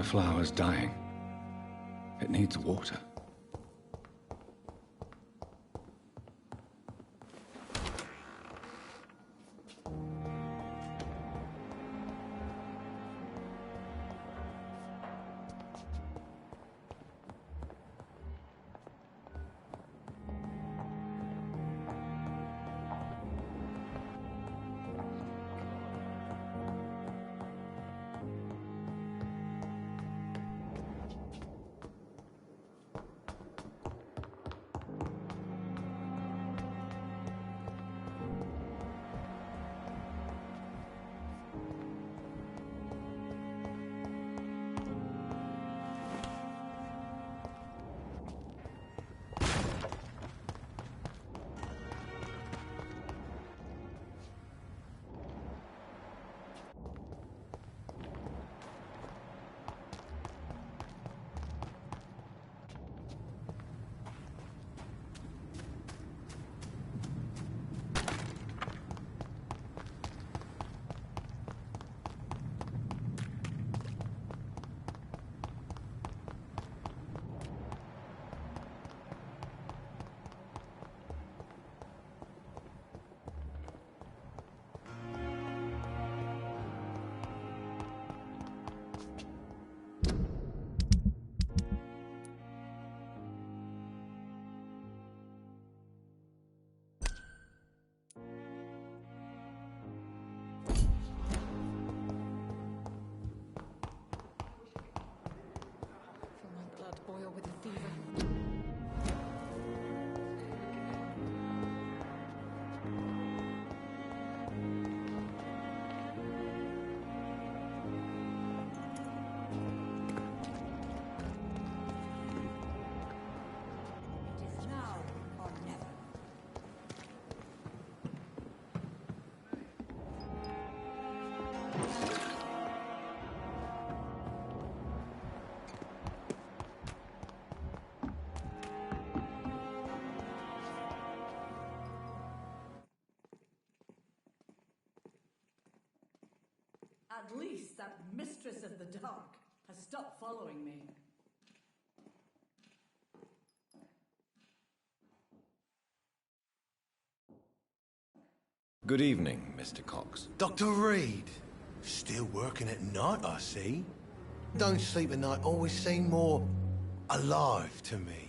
flower's dying. It needs water. Boil with the fever. It is now or never. At least that mistress of the dark has stopped following me. Good evening, Mr. Cox. Dr. Reed. Still working at night, I see. Don't sleep at night always seem more alive to me.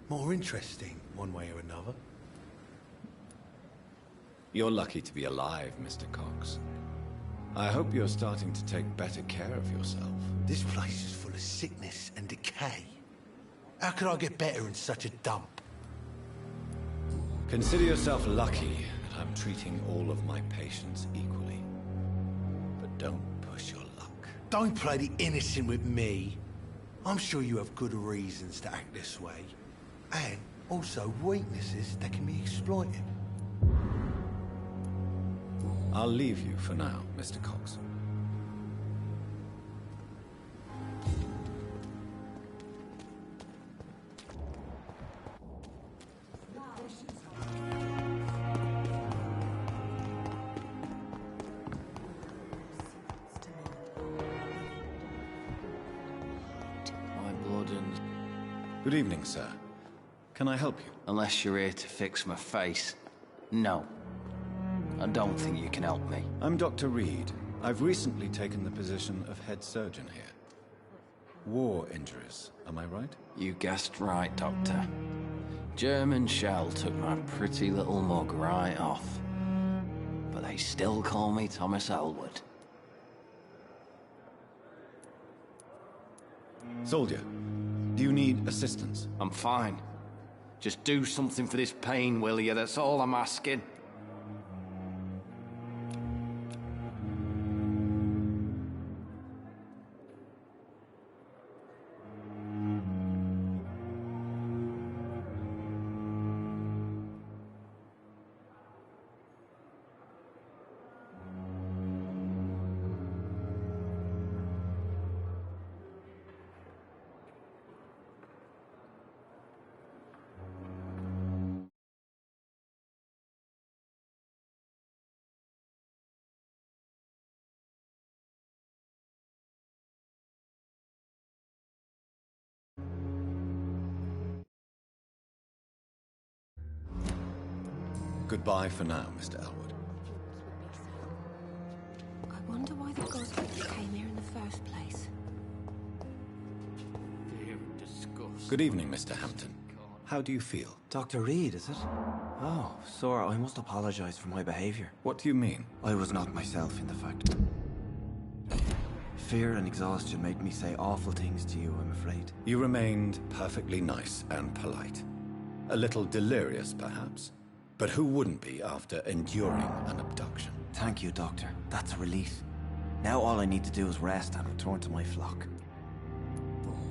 More interesting, one way or another. You're lucky to be alive, Mr. Cox. I hope you're starting to take better care of yourself. This place is full of sickness and decay. How could I get better in such a dump? Consider yourself lucky that I'm treating all of my patients equally. But don't push your luck. Don't play the innocent with me. I'm sure you have good reasons to act this way. And also weaknesses that can be exploited. I'll leave you for now, Mr. Cox. My blood and... Good evening, sir. Can I help you? Unless you're here to fix my face. No. I don't think you can help me. I'm Dr. Reed. I've recently taken the position of head surgeon here. War injuries, am I right? You guessed right, Doctor. German shell took my pretty little mug right off. But they still call me Thomas Elwood. Soldier, do you need assistance? I'm fine. Just do something for this pain, will you? That's all I'm asking. Goodbye for now, Mr. Elwood. I wonder why the Goswoods came here in the first place. Good evening, Mr. Hampton. How do you feel? Dr. Reed, is it? Oh, sir, I must apologize for my behavior. What do you mean? I was not myself in the fact. Fear and exhaustion made me say awful things to you, I'm afraid. You remained perfectly nice and polite. A little delirious, perhaps. But who wouldn't be after enduring an abduction? Thank you, Doctor. That's a relief. Now all I need to do is rest and return to my flock.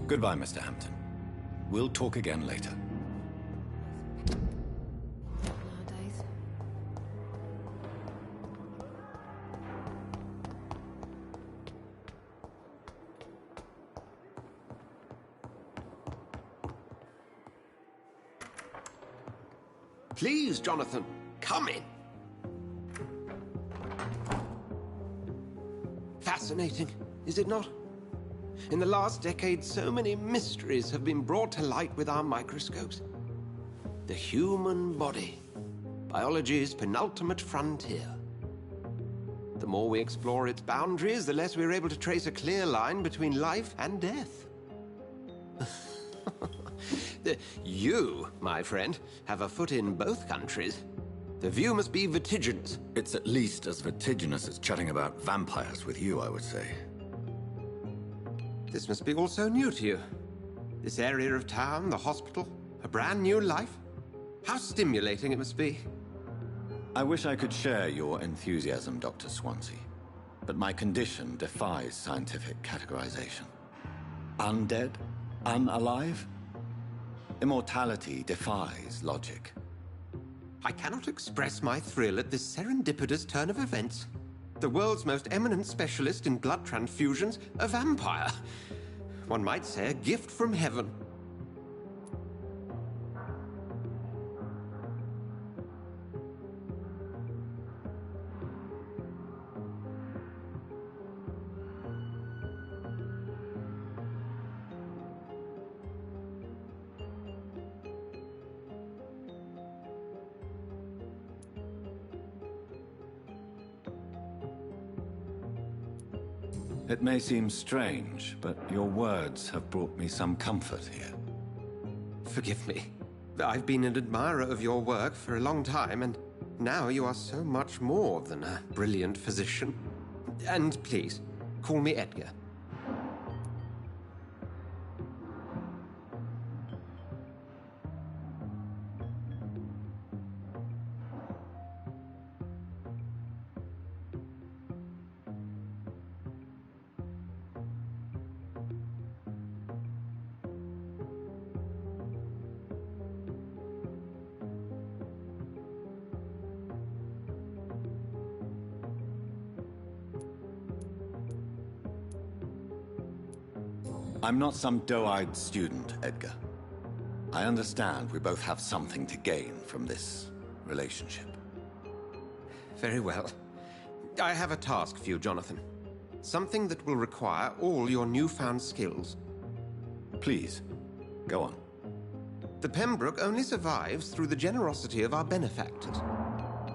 Goodbye, Mr. Hampton. We'll talk again later. Nowadays. Please, Jonathan, come in. Fascinating, is it not? In the last decade, so many mysteries have been brought to light with our microscopes. The human body, biology's penultimate frontier. The more we explore its boundaries, the less we're able to trace a clear line between life and death. You, my friend, have a foot in both countries. The view must be vertiginous. It's at least as vertiginous as chatting about vampires with you, I would say. This must be all so new to you. This area of town, the hospital, a brand new life. How stimulating it must be. I wish I could share your enthusiasm, Dr. Swansea. But my condition defies scientific categorization. Undead? Unalive? Immortality defies logic. I cannot express my thrill at this serendipitous turn of events. The world's most eminent specialist in blood transfusions, a vampire. One might say a gift from heaven. It may seem strange, but your words have brought me some comfort here. Forgive me. I've been an admirer of your work for a long time, and now you are so much more than a brilliant physician. And please, call me Edgar. I'm not some doe-eyed student, Edgar. I understand we both have something to gain from this relationship. Very well. I have a task for you, Jonathan. Something that will require all your newfound skills. Please, go on. The Pembroke only survives through the generosity of our benefactors.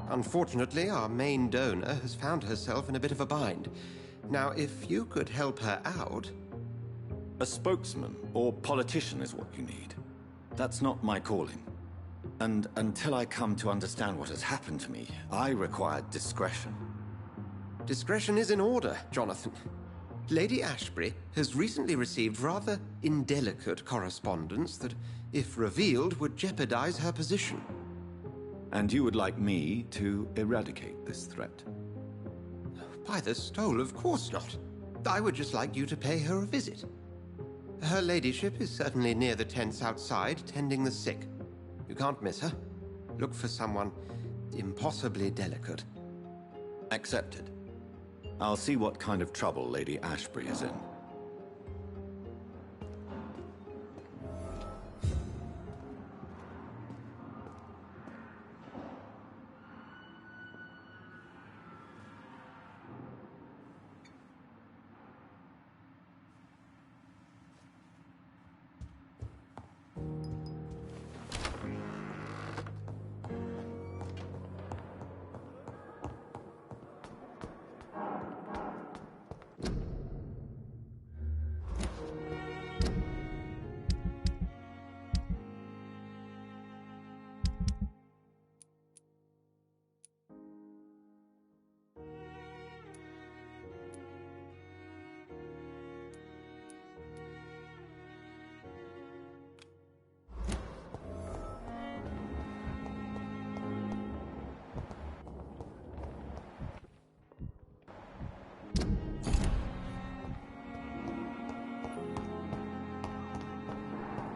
Unfortunately, our main donor has found herself in a bit of a bind. Now, if you could help her out... A spokesman or politician is what you need. That's not my calling. And until I come to understand what has happened to me, I require discretion. Discretion is in order, Jonathan. Lady Ashbury has recently received rather indelicate correspondence that, if revealed, would jeopardize her position. And you would like me to eradicate this threat? By the stole, of course not. I would just like you to pay her a visit. Her ladyship is certainly near the tents outside, tending the sick. You can't miss her. Look for someone impossibly delicate. Accepted. I'll see what kind of trouble Lady Ashbury is in.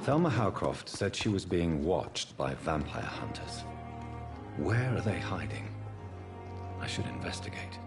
Thelma Howcroft said she was being watched by vampire hunters. Where are they hiding? I should investigate.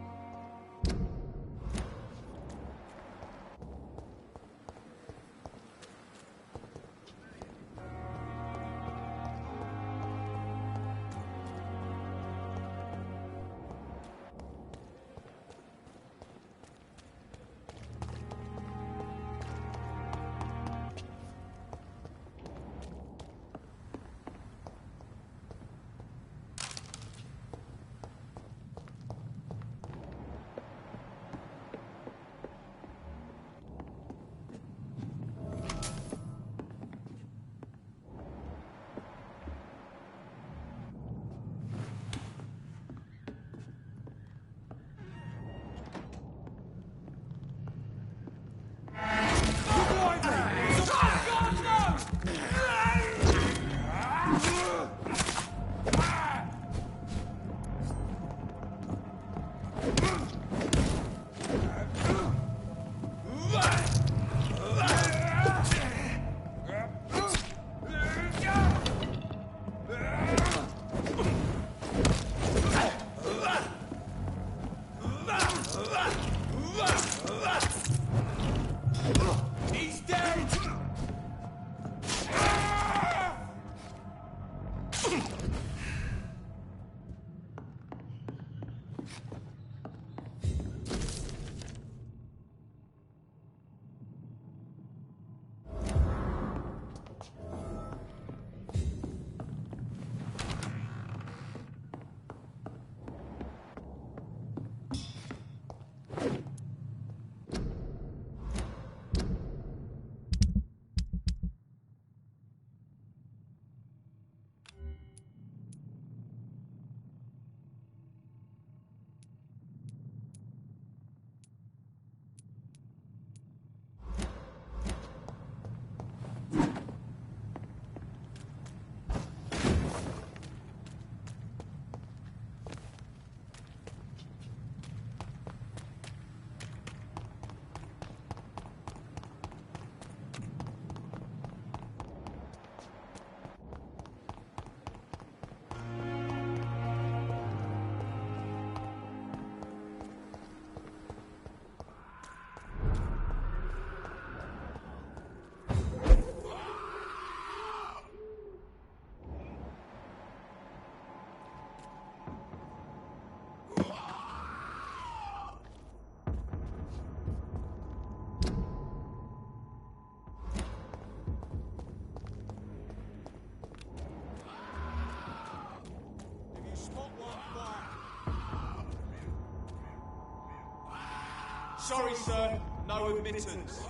Sorry, sir. No admittance.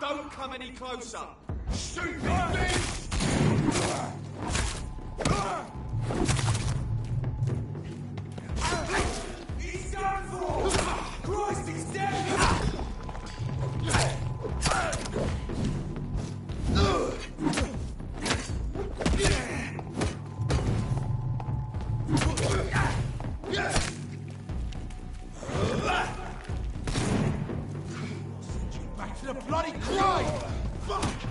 Don't come any closer. Stupid He's done for! Christ, he's dead! Back to the bloody grave! Fuck!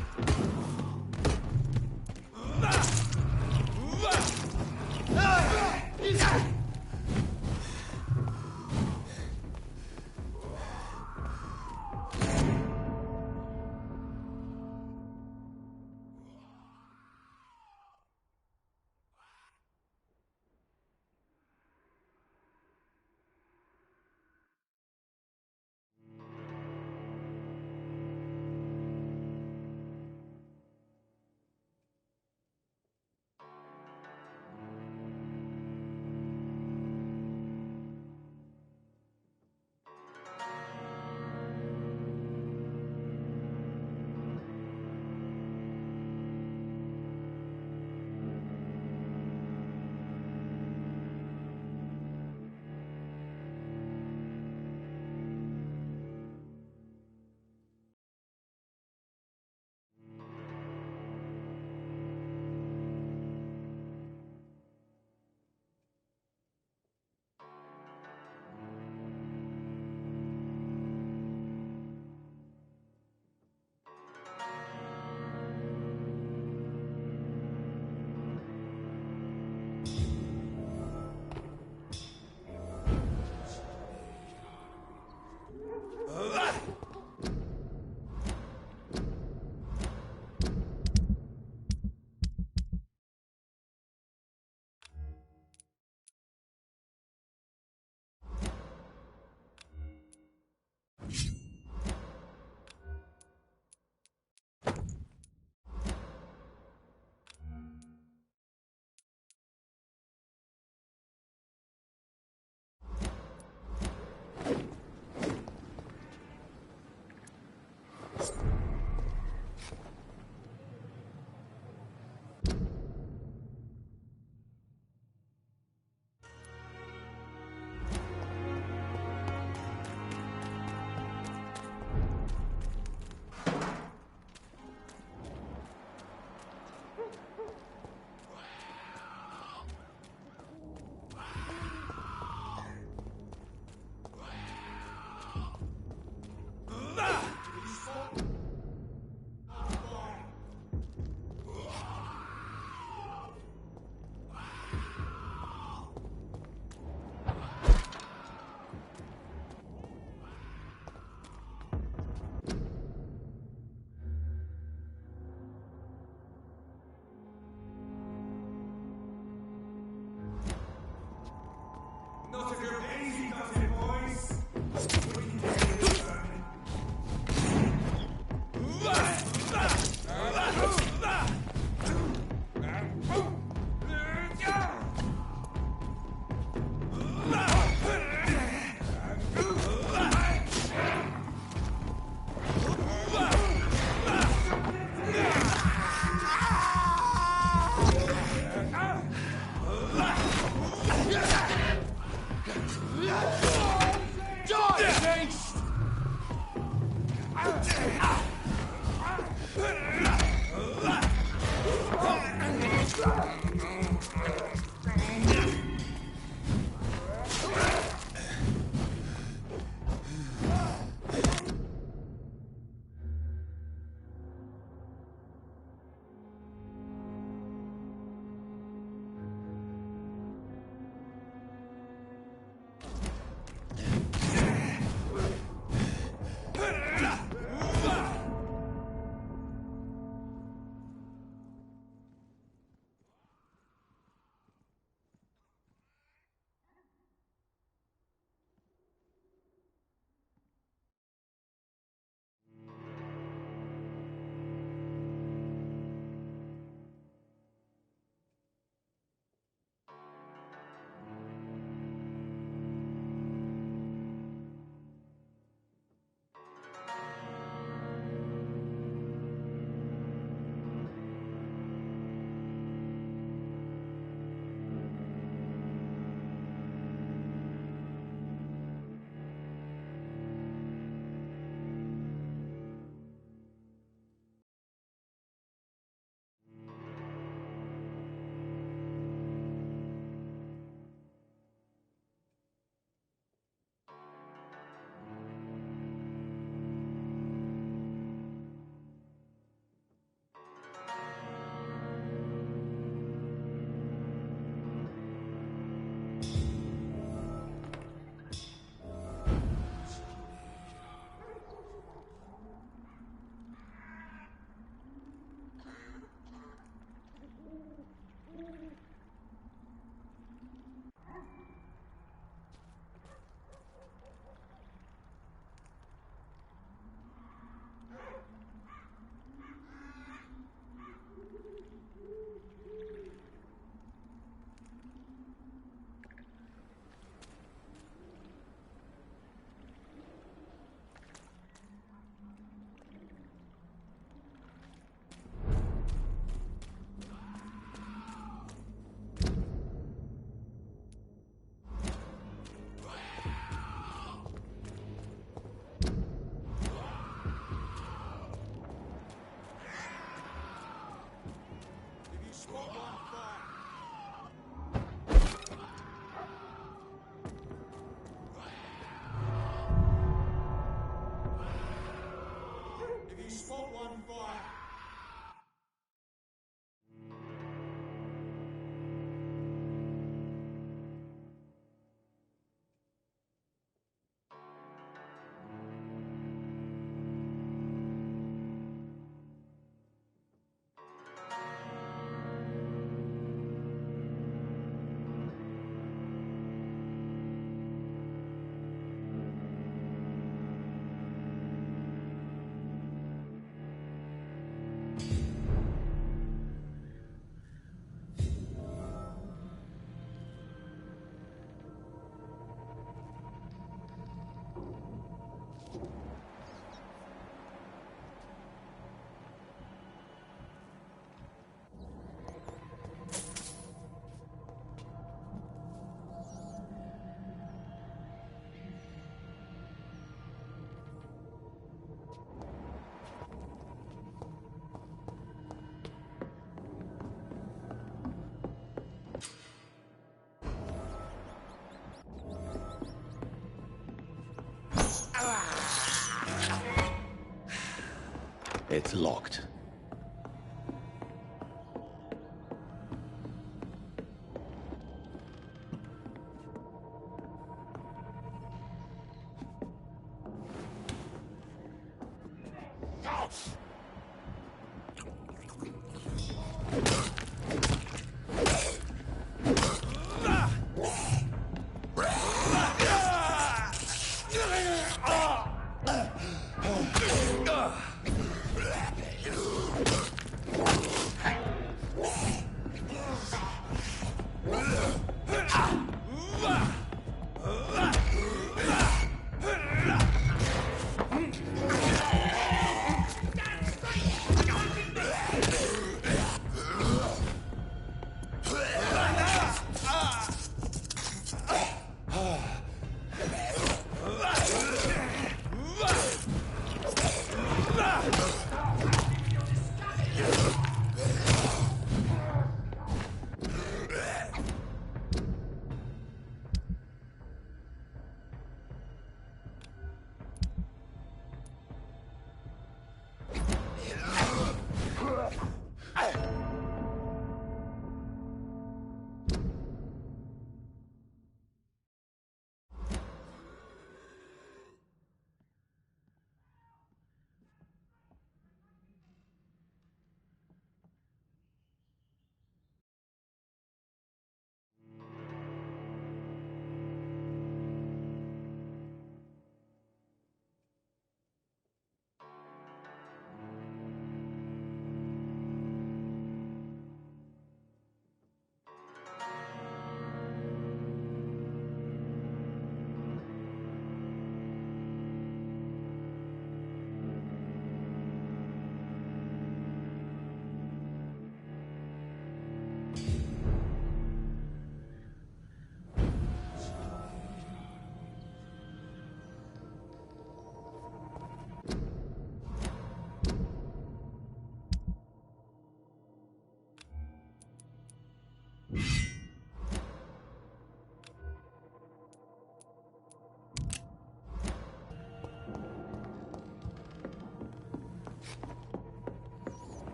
It's locked.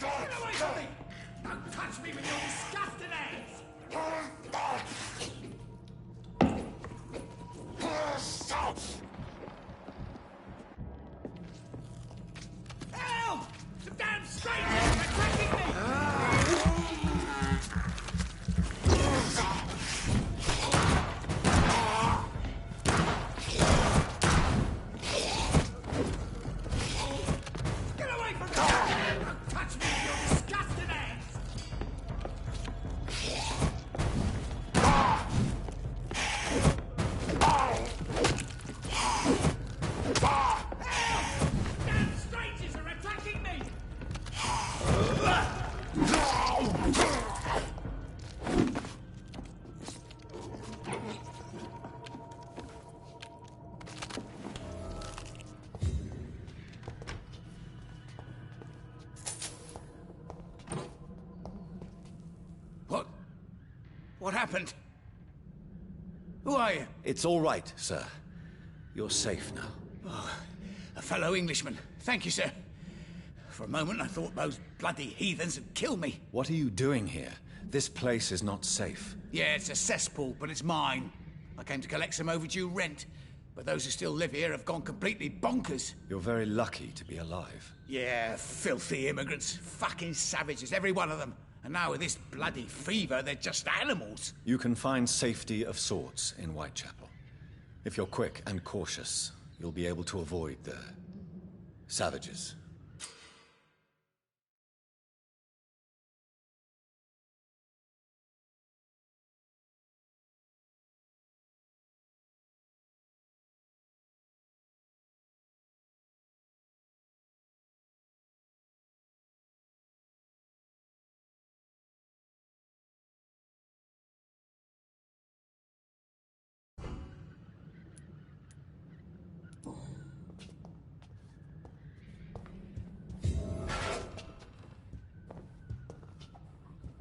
Get away from me! Don't touch me with your disgusting hands! Help! Some damn strangers are attacking me! Get away from me! Don't touch me with your disgusting hands! Damn strangers are attacking me! What happened? Who are you? It's all right, sir. You're safe now. Oh, a fellow Englishman. Thank you, sir. For a moment, I thought those bloody heathens had killed me. What are you doing here? This place is not safe. Yeah, it's a cesspool, but it's mine. I came to collect some overdue rent, but those who still live here have gone completely bonkers. You're very lucky to be alive. Yeah, filthy immigrants. Fucking savages, every one of them. And now with this bloody fever, they're just animals. You can find safety of sorts in Whitechapel. If you're quick and cautious, you'll be able to avoid the savages.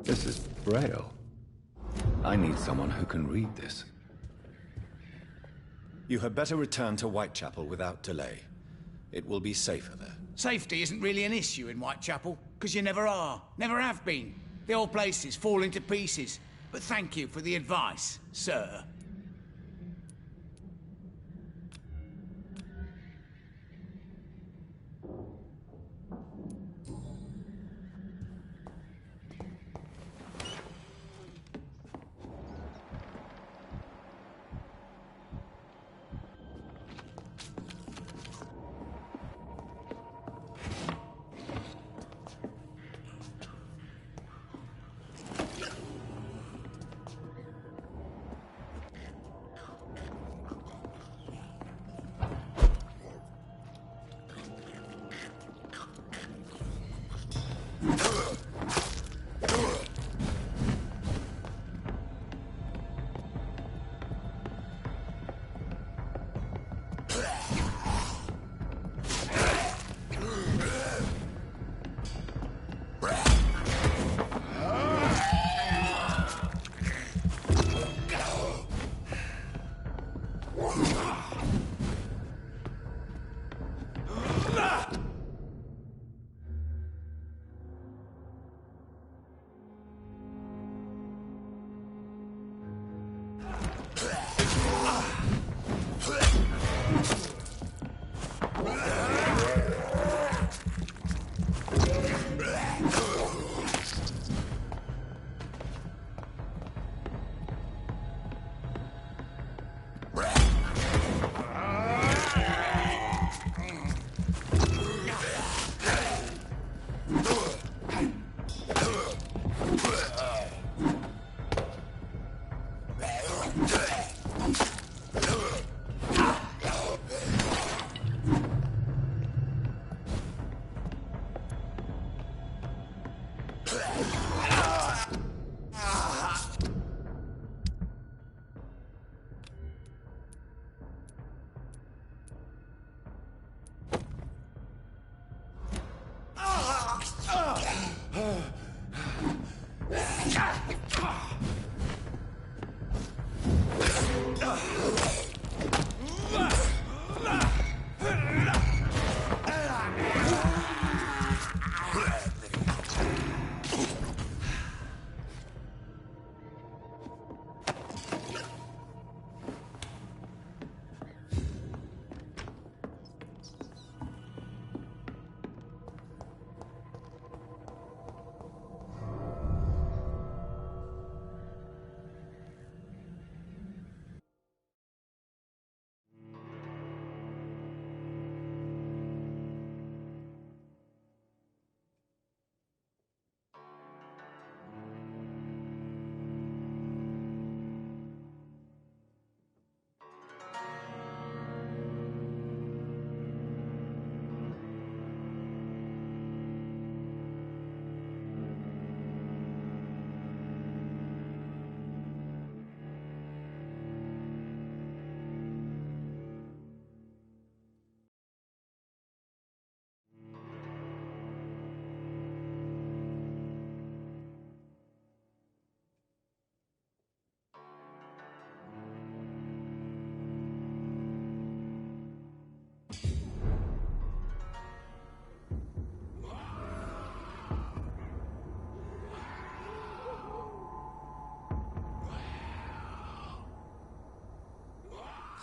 This is Braille. I need someone who can read this. You had better return to Whitechapel without delay. It will be safer there. Safety isn't really an issue in Whitechapel, because you never are. Never have been. The old place is falling to pieces. But thank you for the advice, sir.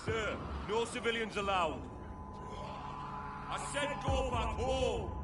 Sir, no civilians allowed. I said go back home!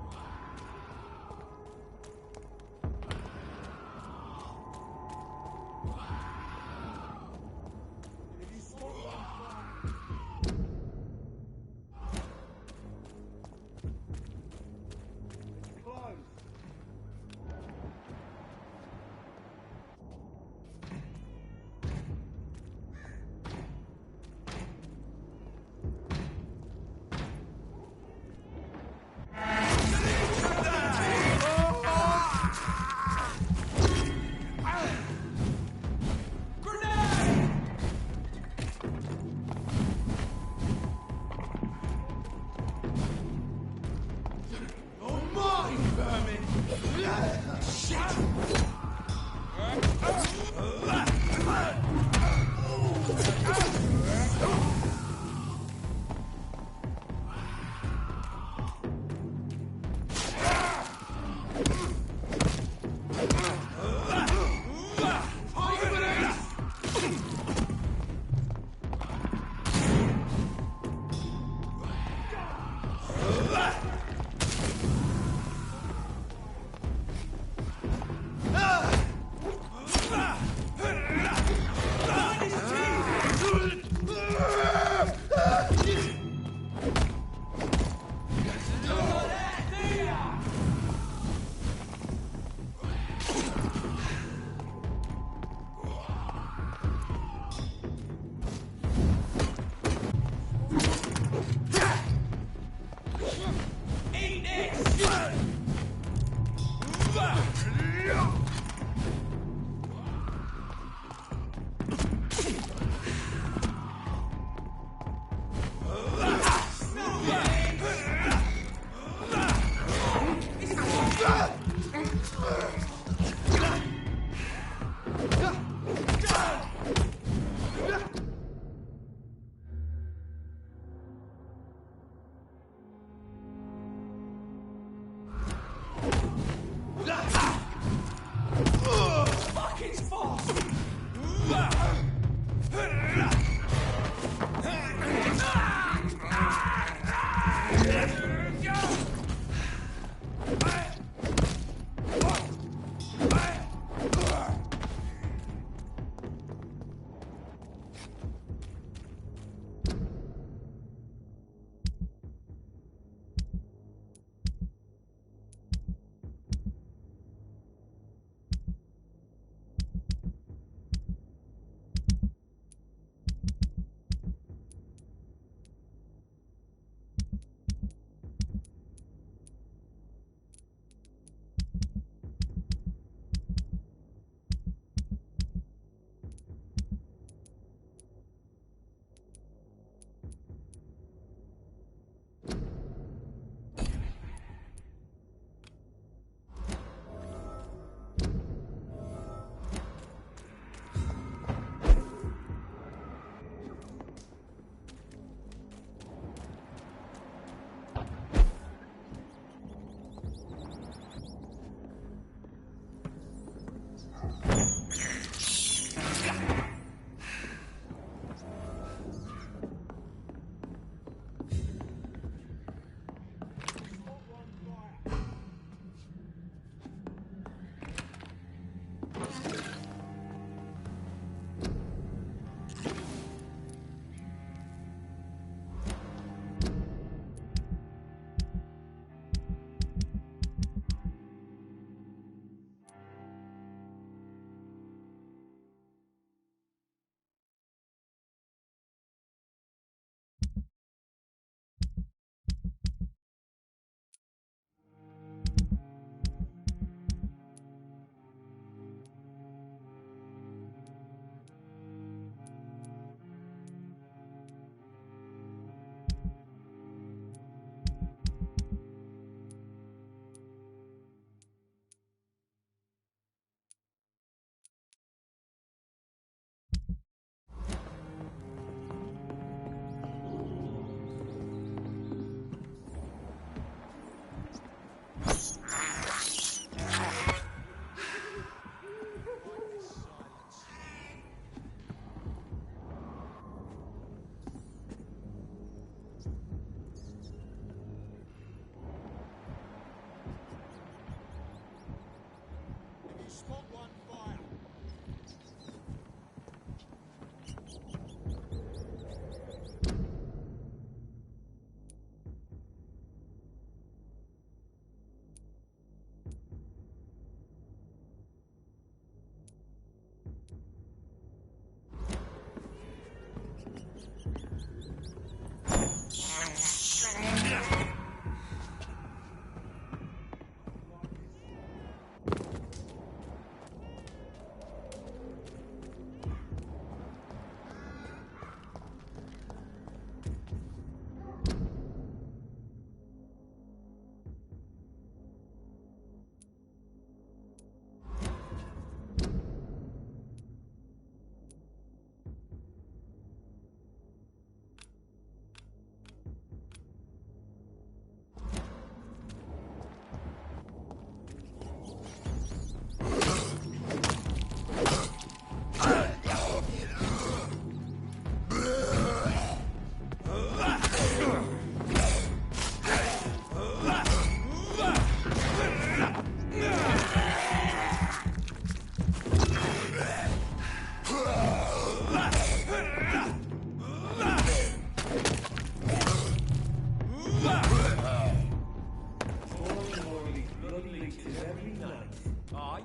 Aye.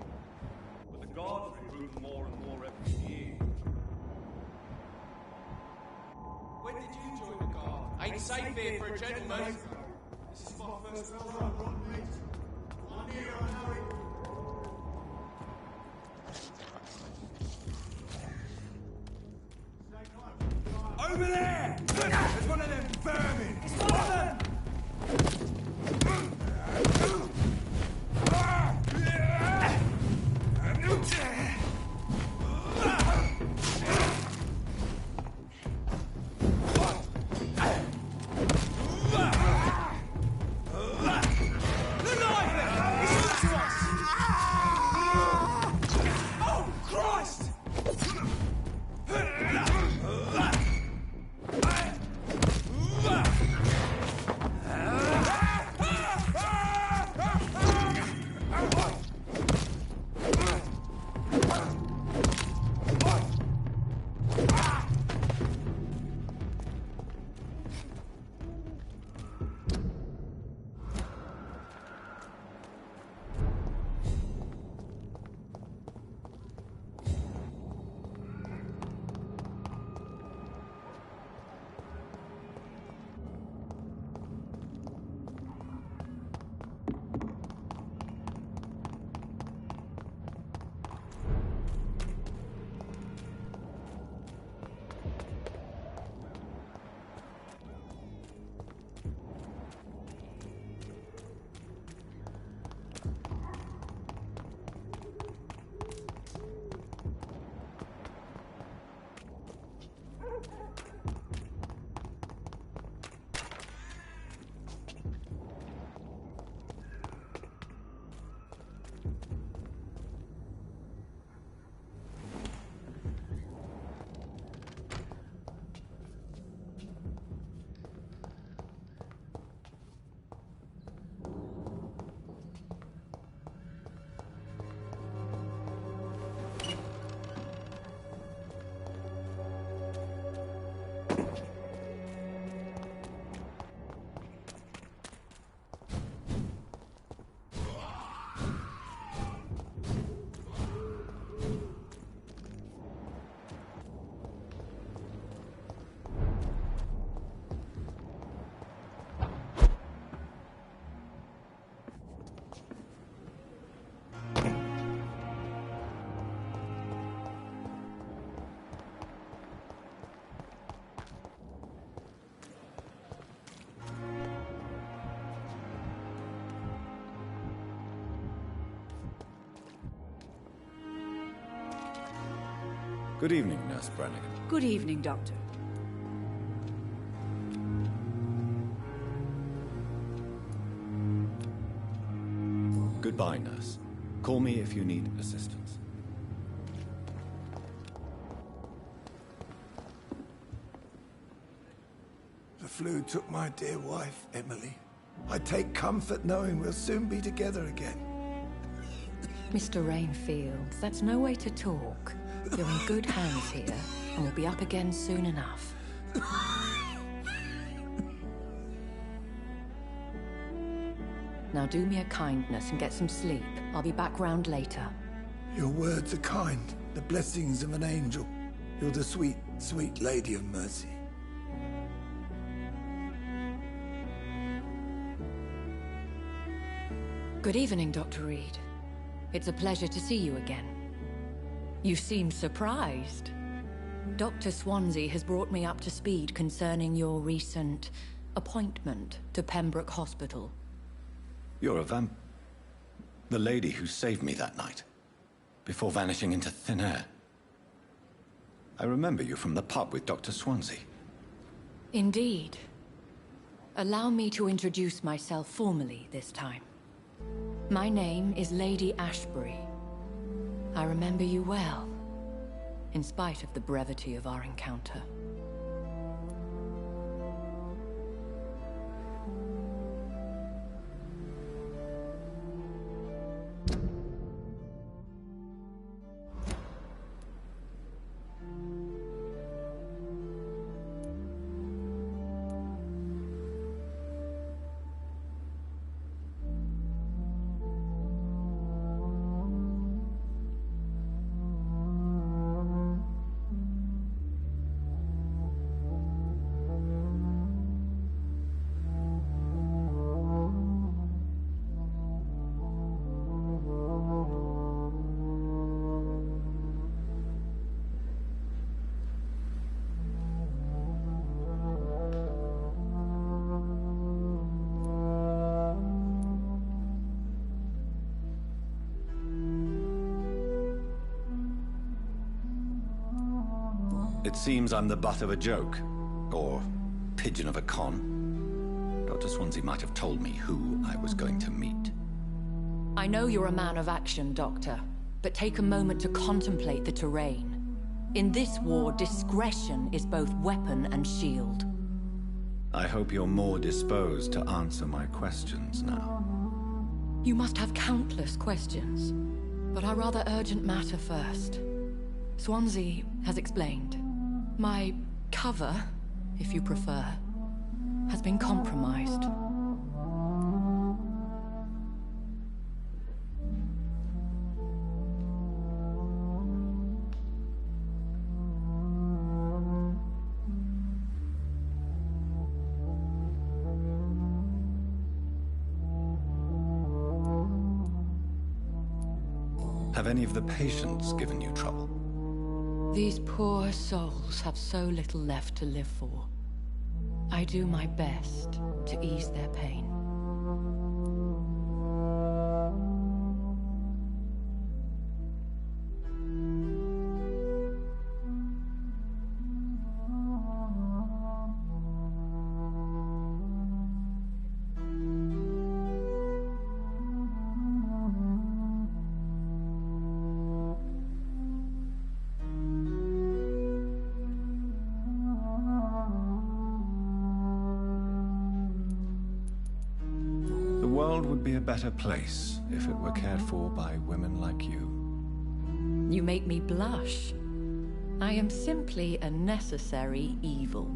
But the guards recruit more and more every year. When did you join the guard? Ain't safe here for a gentleman. This is my first run, mate. I'm here, I'm Harry. Over there! There's one of them vermin! It's one of them! Good evening, Nurse Brannigan. Good evening, Doctor. Goodbye, Nurse. Call me if you need assistance. The flu took my dear wife, Emily. I take comfort knowing we'll soon be together again. Mr. Rainfield, that's no way to talk. You're in good hands here, and we'll be up again soon enough. Now do me a kindness and get some sleep. I'll be back round later. Your words are kind, the blessings of an angel. You're the sweet, sweet Lady of Mercy. Good evening, Dr. Reed. It's a pleasure to see you again. You seem surprised. Dr. Swansea has brought me up to speed concerning your recent appointment to Pembroke Hospital. You're a the lady who saved me that night, before vanishing into thin air. I remember you from the pub with Dr. Swansea. Indeed. Allow me to introduce myself formally this time. My name is Lady Ashbury. I remember you well, in spite of the brevity of our encounter. It seems I'm the butt of a joke. Or pigeon of a con. Dr. Swansea might have told me who I was going to meet. I know you're a man of action, Doctor, but take a moment to contemplate the terrain. In this war, discretion is both weapon and shield. I hope you're more disposed to answer my questions now. You must have countless questions, but our rather urgent matter first. Swansea has explained. My cover, if you prefer, has been compromised. Have any of the patients given you trouble? These poor souls have so little left to live for. I do my best to ease their pain. The world would be a better place if it were cared for by women like you. You make me blush. I am simply a necessary evil.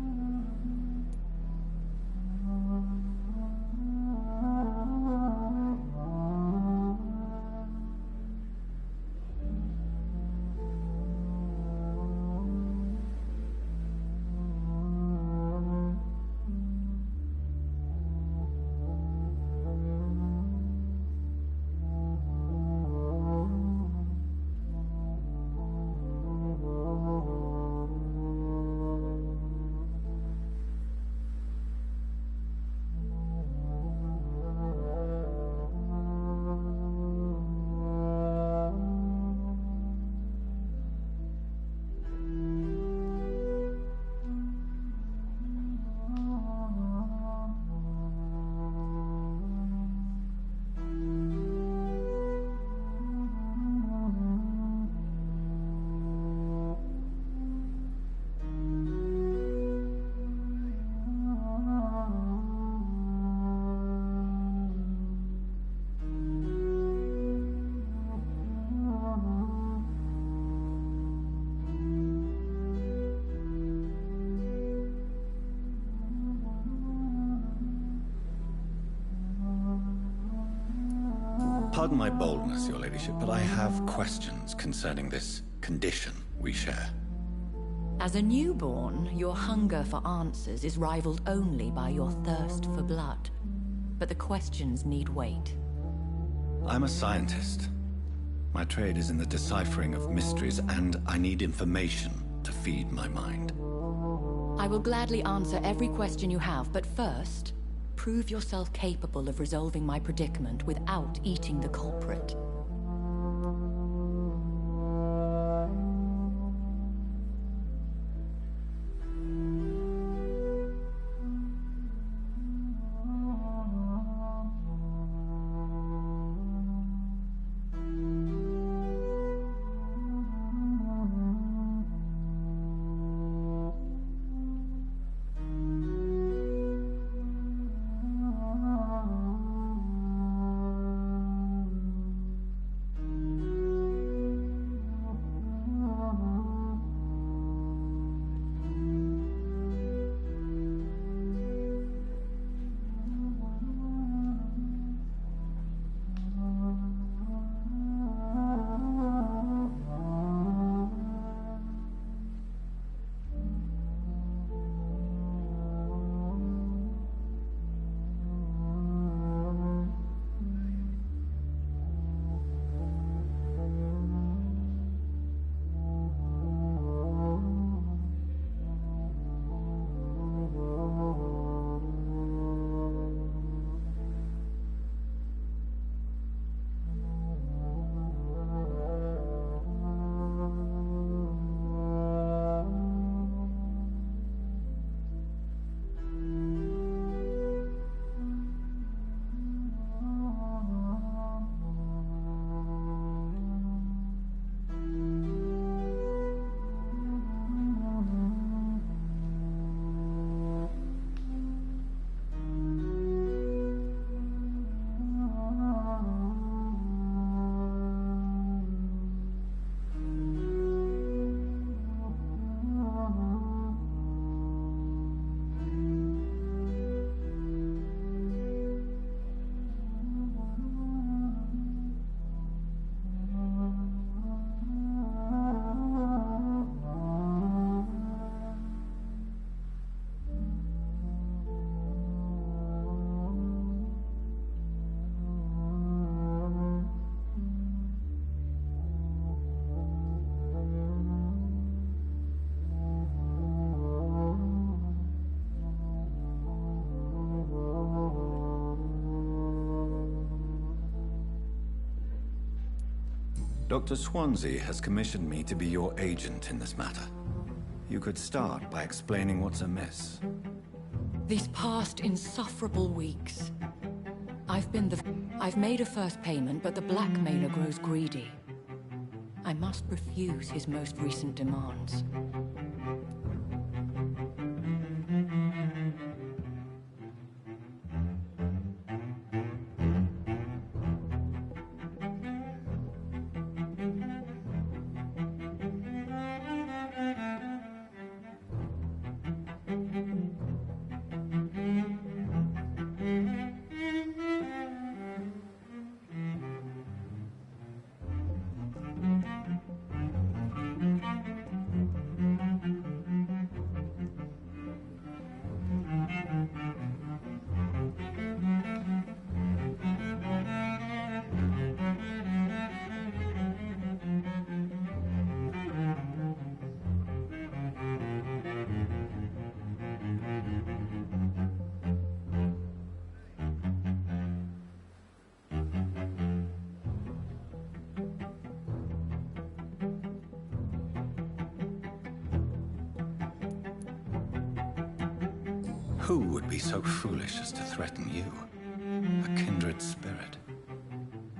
Pardon my boldness, your ladyship, but I have questions concerning this condition we share. As a newborn, your hunger for answers is rivaled only by your thirst for blood. But the questions need wait. I'm a scientist. My trade is in the deciphering of mysteries, and I need information to feed my mind. I will gladly answer every question you have, but first, prove yourself capable of resolving my predicament without eating the culprit. Dr. Swansea has commissioned me to be your agent in this matter. You could start by explaining what's amiss. These past insufferable weeks, I've made a first payment, but the blackmailer grows greedy. I must refuse his most recent demands. Who would be so foolish as to threaten you? A kindred spirit.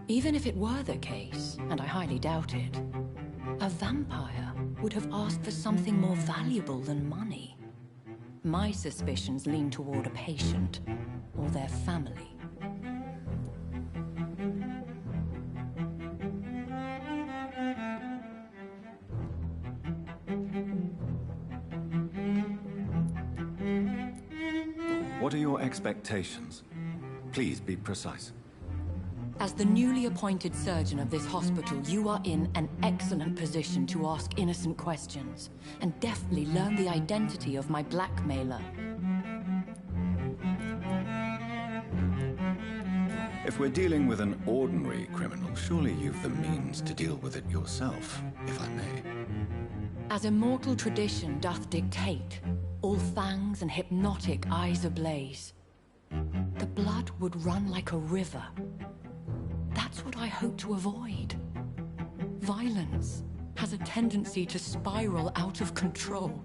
Even if it were the case, and I highly doubt it, a vampire would have asked for something more valuable than money. My suspicions lean toward a patient, or their family. What are your expectations? Please be precise. As the newly appointed surgeon of this hospital, you are in an excellent position to ask innocent questions, and deftly learn the identity of my blackmailer. If we're dealing with an ordinary criminal, surely you've the means to deal with it yourself, if I may. As immortal tradition doth dictate, all fangs and hypnotic eyes ablaze, the blood would run like a river. That's what I hope to avoid. Violence has a tendency to spiral out of control.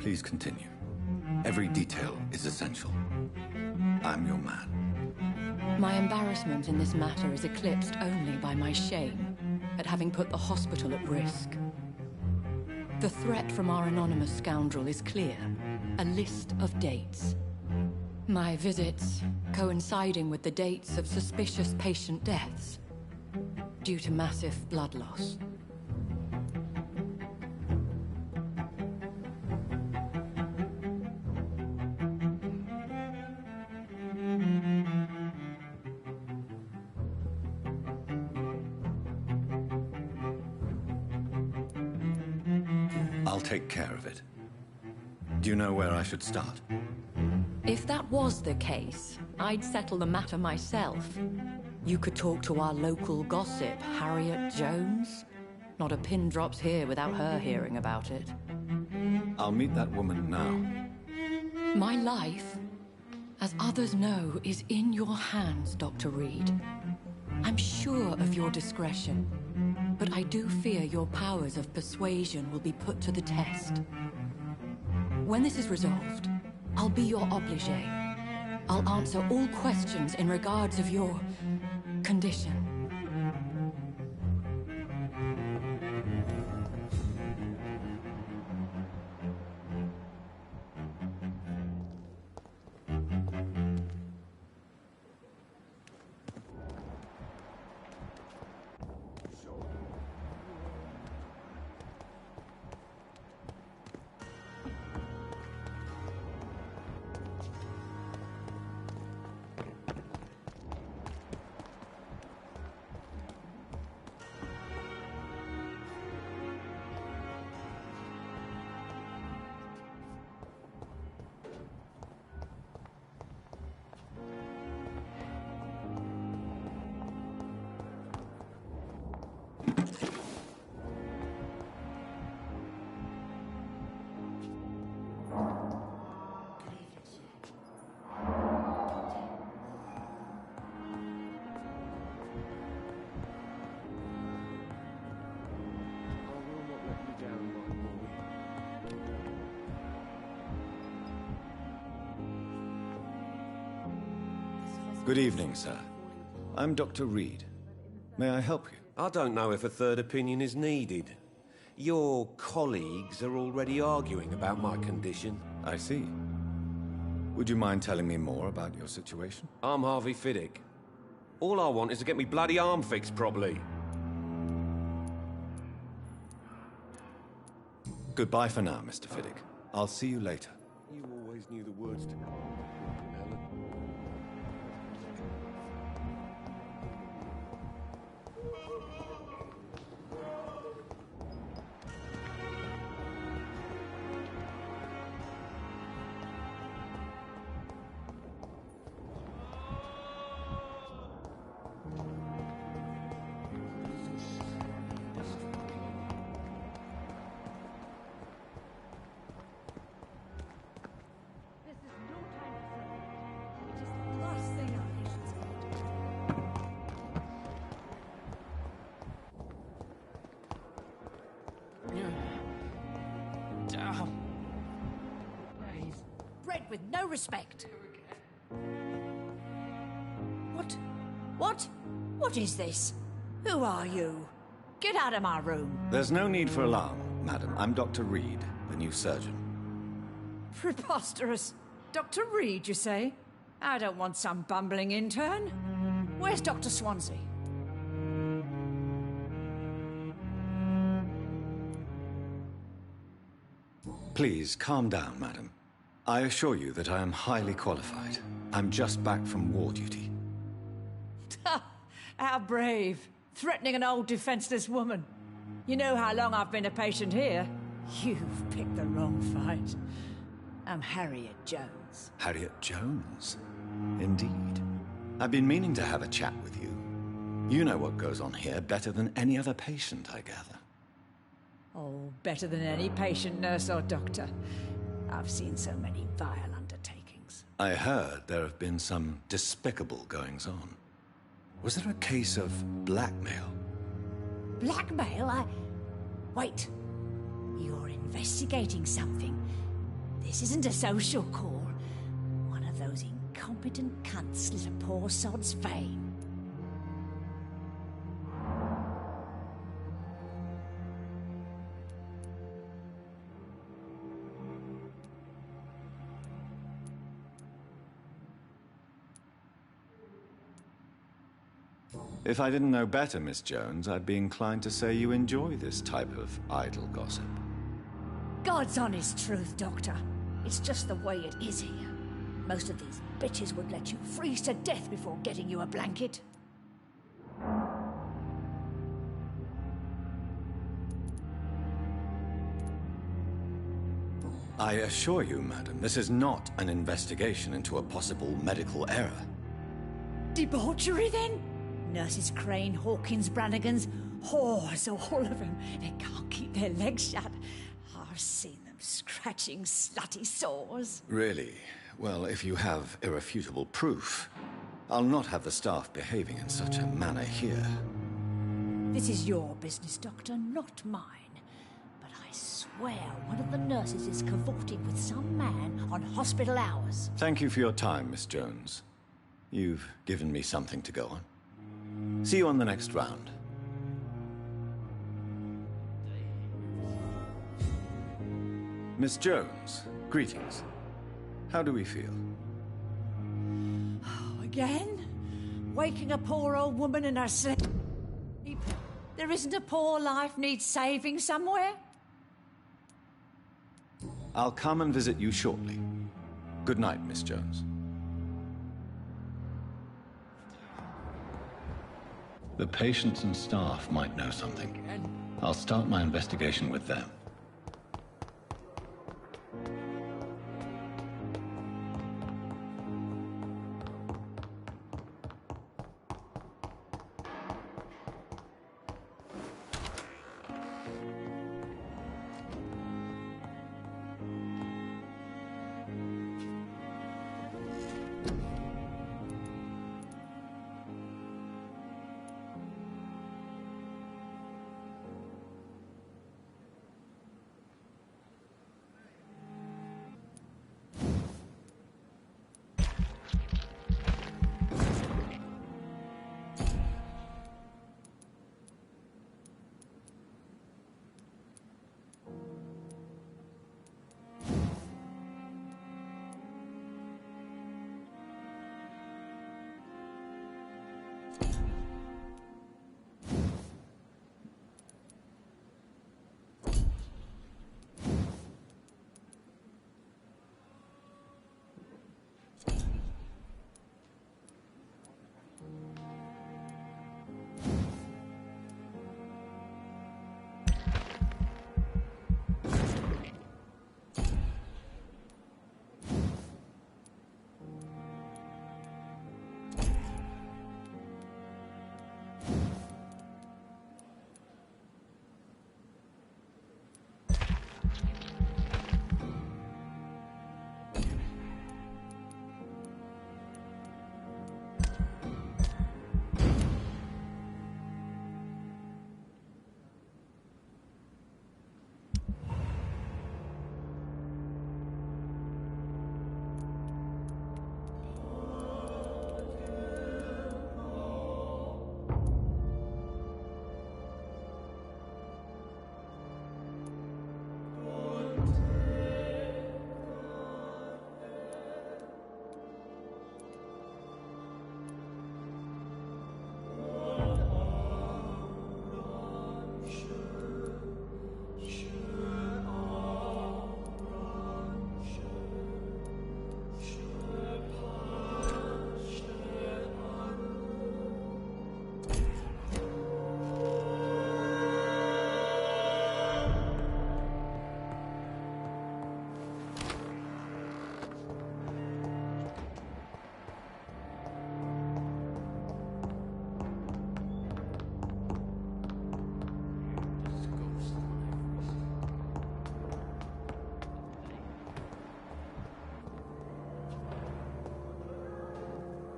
Please continue. Every detail is essential. I'm your man. My embarrassment in this matter is eclipsed only by my shame at having put the hospital at risk. The threat from our anonymous scoundrel is clear. A list of dates. My visits coinciding with the dates of suspicious patient deaths due to massive blood loss. I'll take care of it. Do you know where I should start? If that was the case, I'd settle the matter myself. You could talk to our local gossip, Harriet Jones. Not a pin drops here without her hearing about it. I'll meet that woman now. My life, as others know, is in your hands, Dr. Reed. I'm sure of your discretion, but I do fear your powers of persuasion will be put to the test. When this is resolved, I'll be your obligé. I'll answer all questions in regards of your condition. Good evening, sir. I'm Dr. Reed. May I help you? I don't know if a third opinion is needed. Your colleagues are already arguing about my condition. I see. Would you mind telling me more about your situation? I'm Harvey Fiddick. All I want is to get me bloody arm fixed properly. Goodbye for now, Mr. Fiddick. I'll see you later. You always knew the words to... With no respect. What is this? Who are you? Get out of my room. There's no need for alarm, madam. I'm Dr. Reed, the new surgeon. Preposterous. Dr. Reed, you say? I don't want some bumbling intern. Where's Dr. Swansea? Please, calm down, madam. I assure you that I am highly qualified. I'm just back from war duty. How brave. Threatening an old defenseless woman. You know how long I've been a patient here? You've picked the wrong fight. I'm Harriet Jones. Harriet Jones? Indeed. I've been meaning to have a chat with you. You know what goes on here better than any other patient, I gather. Oh, better than any patient, nurse or doctor. I've seen so many vile undertakings. I heard there have been some despicable goings-on. Was there a case of blackmail? Blackmail? Wait. You're investigating something. This isn't a social call. One of those incompetent cunts slit a poor sod's vein. If I didn't know better, Miss Jones, I'd be inclined to say you enjoy this type of idle gossip. God's honest truth, Doctor. It's just the way it is here. Most of these bitches would let you freeze to death before getting you a blanket. I assure you, madam, this is not an investigation into a possible medical error. Debauchery, then? Nurses Crane, Hawkins, Brannigans, whores, all of them. They can't keep their legs shut. I've seen them scratching slutty sores. Really? Well, if you have irrefutable proof, I'll not have the staff behaving in such a manner here. This is your business, Doctor, not mine. But I swear one of the nurses is cavorting with some man on hospital hours. Thank you for your time, Miss Jones. You've given me something to go on. See you on the next round. Miss Jones, greetings. How do we feel? Oh, again? Waking a poor old woman in her sleep? There isn't a poor life needs saving somewhere? I'll come and visit you shortly. Good night, Miss Jones. The patients and staff might know something. I'll start my investigation with them.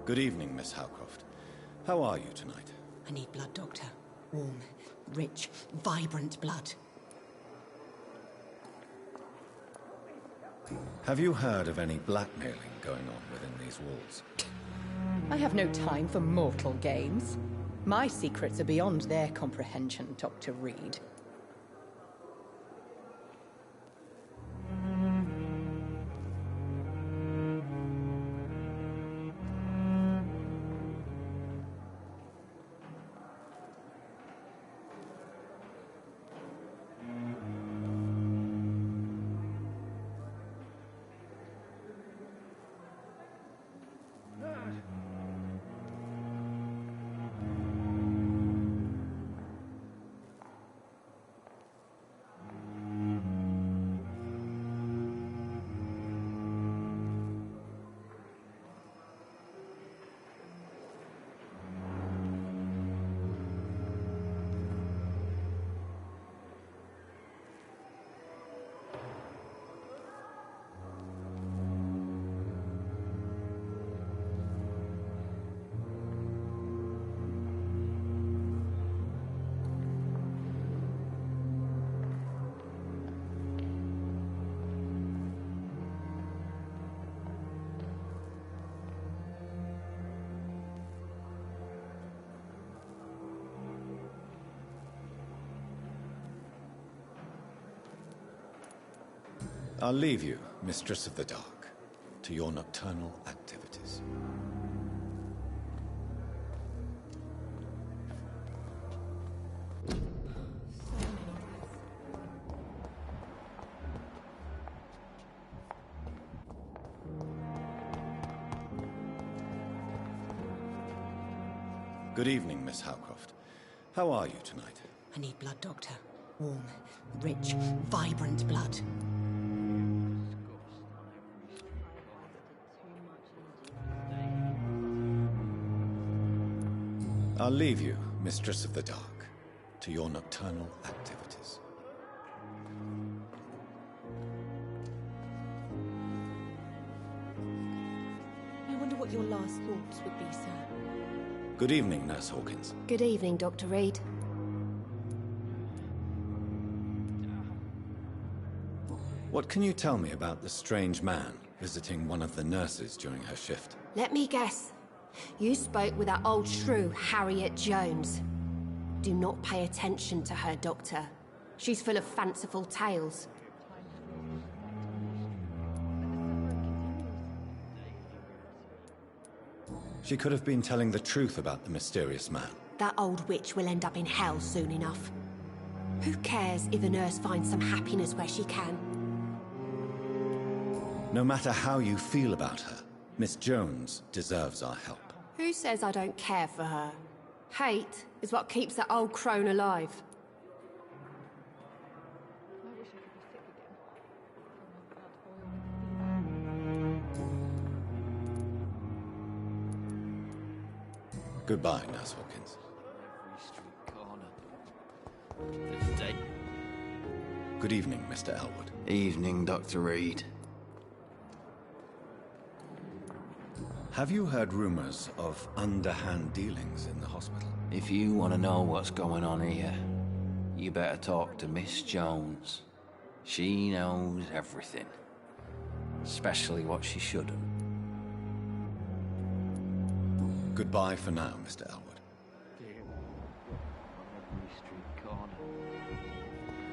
Good evening, Miss Howcroft. How are you tonight? I need blood, Doctor. Warm, rich, vibrant blood. Have you heard of any blackmailing going on within these walls? I have no time for mortal games. My secrets are beyond their comprehension, Dr. Reed. I'll leave you, Mistress of the Dark, to your nocturnal activities. Good evening, Miss Howcroft. How are you tonight? I need blood, Doctor. Warm, rich, vibrant blood. I'll leave you, Mistress of the Dark, to your nocturnal activities. I wonder what your last thoughts would be, sir. Good evening, Nurse Hawkins. Good evening, Dr. Reed. What can you tell me about the strange man visiting one of the nurses during her shift? Let me guess. You spoke with that old shrew, Harriet Jones. Do not pay attention to her, Doctor. She's full of fanciful tales. She could have been telling the truth about the mysterious man. That old witch will end up in hell soon enough. Who cares if a nurse finds some happiness where she can? No matter how you feel about her, Miss Jones deserves our help. Who says I don't care for her? Hate is what keeps that old crone alive. Goodbye, Nurse Hawkins. Good evening, Mr. Elwood. Evening, Dr. Reed. Have you heard rumors of underhand dealings in the hospital? If you want to know what's going on here, you better talk to Miss Jones. She knows everything. Especially what she shouldn't. Goodbye for now, Mr. Elwood.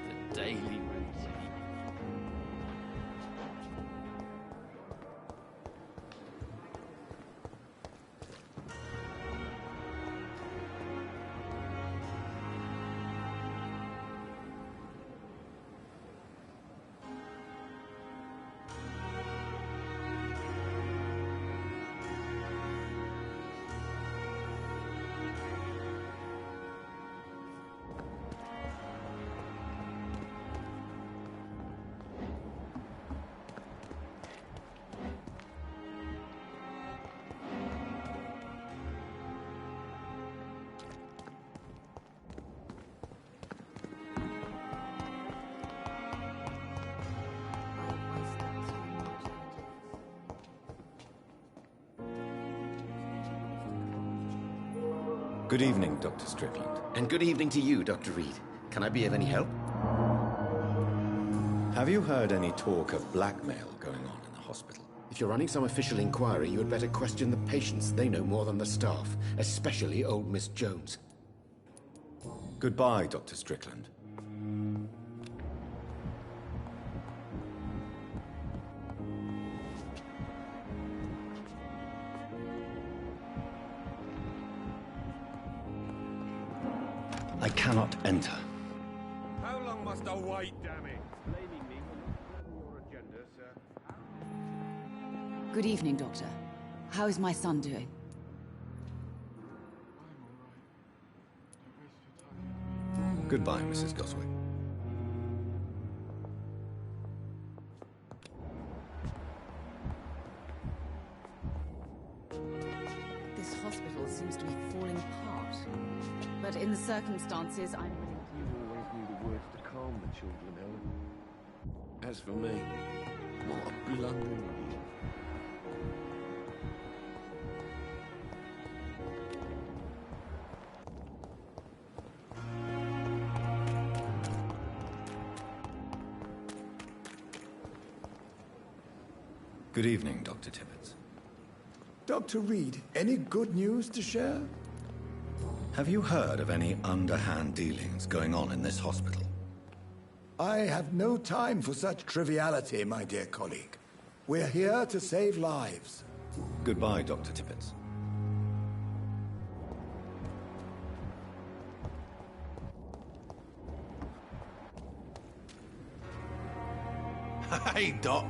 The Daily Rating. Good evening, Dr. Strickland. And good evening to you, Dr. Reed. Can I be of any help? Have you heard any talk of blackmail going on in the hospital? If you're running some official inquiry, you had better question the patients. They know more than the staff, especially old Miss Jones. Goodbye, Dr. Strickland. I cannot enter. How long must I wait, damn it? Blaming me will not your agenda, sir. Good evening, Doctor. How is my son doing? Goodbye, Mrs. Goswick. This hospital seems to be falling apart. But in the circumstances, I'm willing to... You always knew the words to calm the children, Ellen. As for me, what a blundering idiot. Good evening, Dr. Tibbets. Dr. Reed, any good news to share? Have you heard of any underhand dealings going on in this hospital? I have no time for such triviality, my dear colleague. We're here to save lives. Goodbye, Dr. Tippett. Hey, Doc.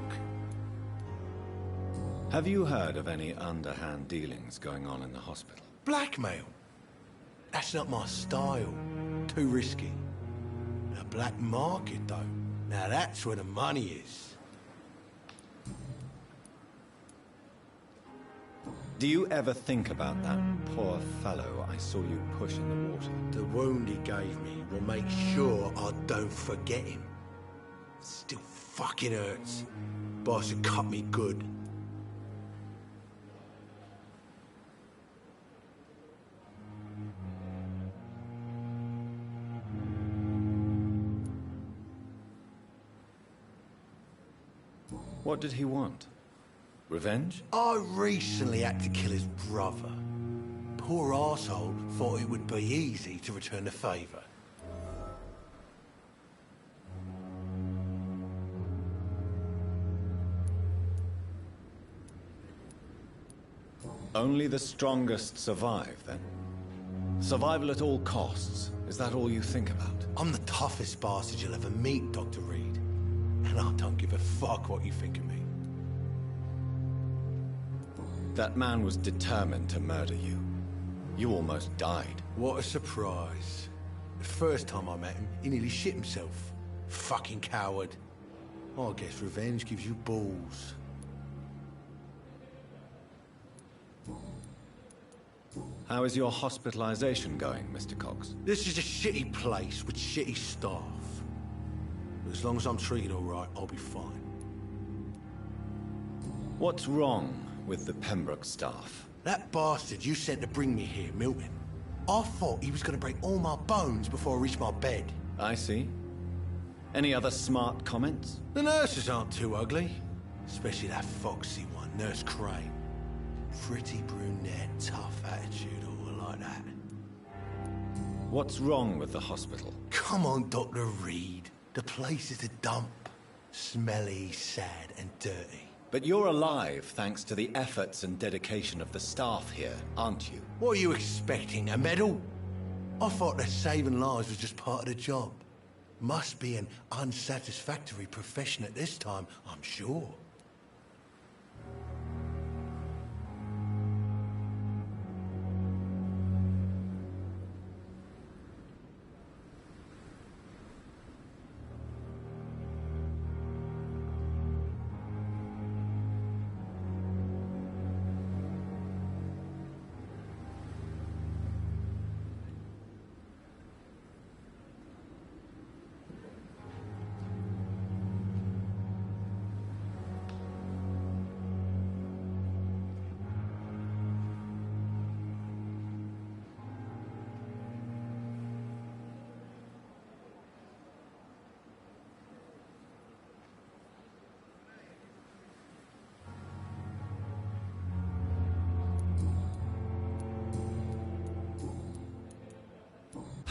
Have you heard of any underhand dealings going on in the hospital? Blackmail? That's not my style. Too risky. A black market, though. Now that's where the money is. Do you ever think about that poor fellow I saw you push in the water? The wound he gave me will make sure I don't forget him. Still fucking hurts. Boss had cut me good. What did he want? Revenge? I recently had to kill his brother. Poor arsehole thought it would be easy to return the favour. Only the strongest survive, then? Survival at all costs. Is that all you think about? I'm the toughest bastard you'll ever meet, Dr. Reed. And I don't give a fuck what you think of me. That man was determined to murder you. You almost died. What a surprise. The first time I met him, he nearly shit himself. Fucking coward. I guess revenge gives you balls. How is your hospitalization going, Mr. Cox? This is a shitty place with shitty staff. But as long as I'm treated all right, I'll be fine. What's wrong with the Pembroke staff? That bastard you sent to bring me here, Milton. I thought he was going to break all my bones before I reached my bed. I see. Any other smart comments? The nurses aren't too ugly. Especially that foxy one, Nurse Crane. Pretty brunette, tough attitude, all like that. What's wrong with the hospital? Come on, Dr. Reed. The place is a dump. Smelly, sad, and dirty. But you're alive thanks to the efforts and dedication of the staff here, aren't you? What are you expecting, a medal? I thought that saving lives was just part of the job. Must be an unsatisfactory profession at this time, I'm sure.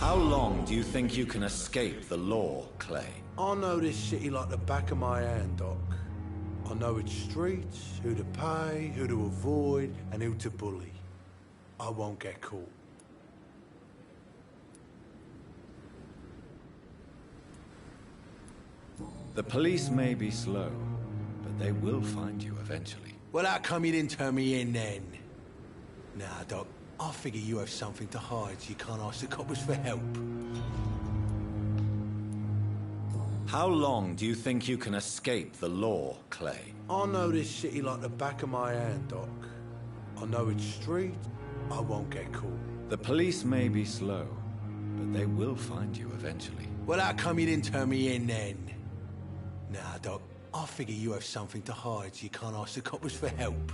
How long do you think you can escape the law, Clay? I know this city like the back of my hand, Doc. I know its streets, who to pay, who to avoid, and who to bully. I won't get caught. The police may be slow, but they will find you eventually. Well, how come you didn't turn me in then? Nah, Doc. I figure you have something to hide so you can't ask the coppers for help. How long do you think you can escape the law, Clay? I know this city like the back of my hand, Doc. I know its streets. I won't get caught. The police may be slow, but they will find you eventually. Well, how come you didn't turn me in then? Nah, Doc. I figure you have something to hide so you can't ask the coppers for help.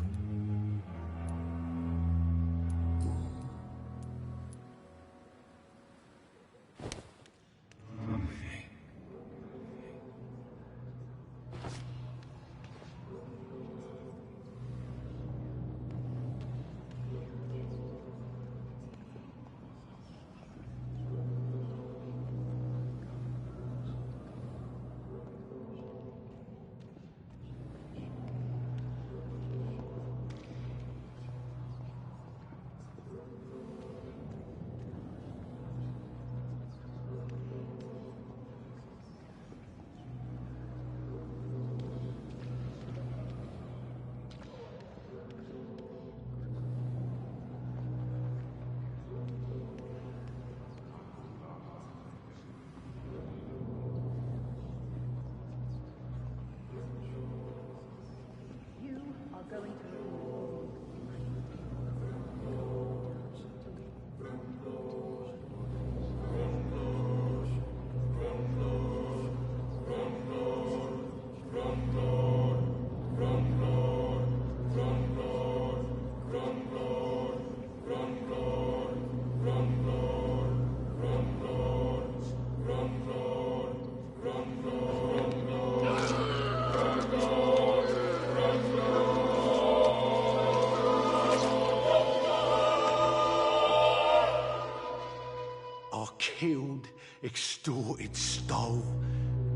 extorted, stole.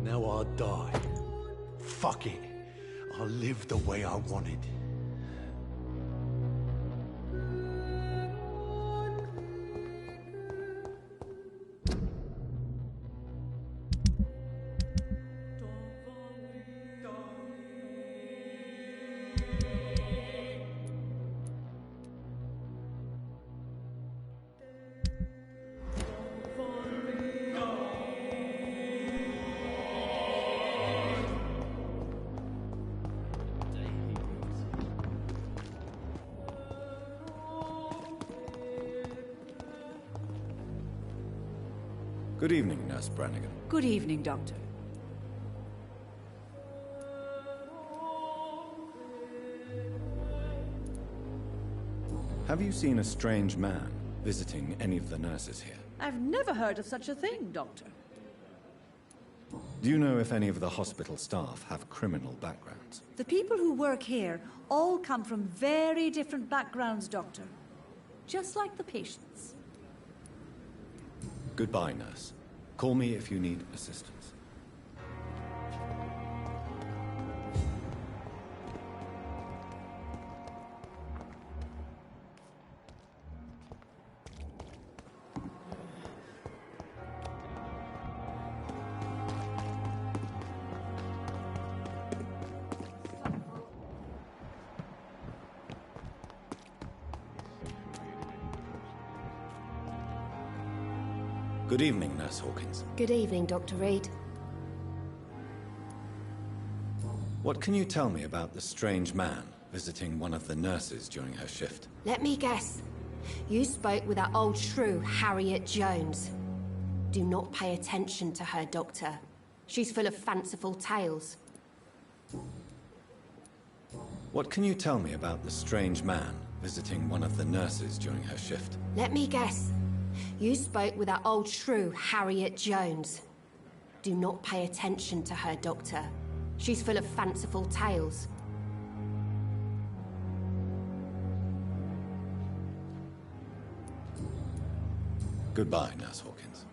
Now I die. Fuck it. I'll live the way I wanted. Good evening, Nurse Brannigan. Good evening, Doctor. Have you seen a strange man visiting any of the nurses here? I've never heard of such a thing, Doctor. Do you know if any of the hospital staff have criminal backgrounds? The people who work here all come from very different backgrounds, Doctor. Just like the patients. Goodbye, nurse. Call me if you need assistance. Good evening, Nurse Hawkins. Good evening, Dr. Reed. What can you tell me about the strange man visiting one of the nurses during her shift? Let me guess. You spoke with that old shrew, Harriet Jones. Do not pay attention to her, Doctor. She's full of fanciful tales. What can you tell me about the strange man visiting one of the nurses during her shift? Let me guess. You spoke with that old shrew, Harriet Jones. Do not pay attention to her, Doctor. She's full of fanciful tales. Goodbye, Nurse Hawkins.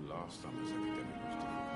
Last summer's epidemic was different.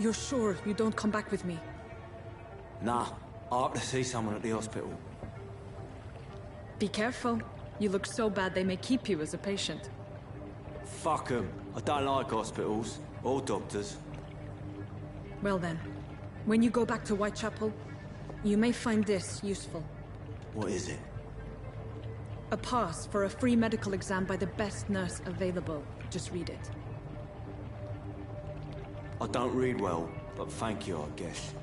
You're sure you don't come back with me? Nah, I have to see someone at the hospital. Be careful. You look so bad they may keep you as a patient. Fuck 'em. I don't like hospitals. Or doctors. Well then, when you go back to Whitechapel, you may find this useful. What is it? A pass for a free medical exam by the best nurse available. Just read it. I don't read well, but thank you, I guess.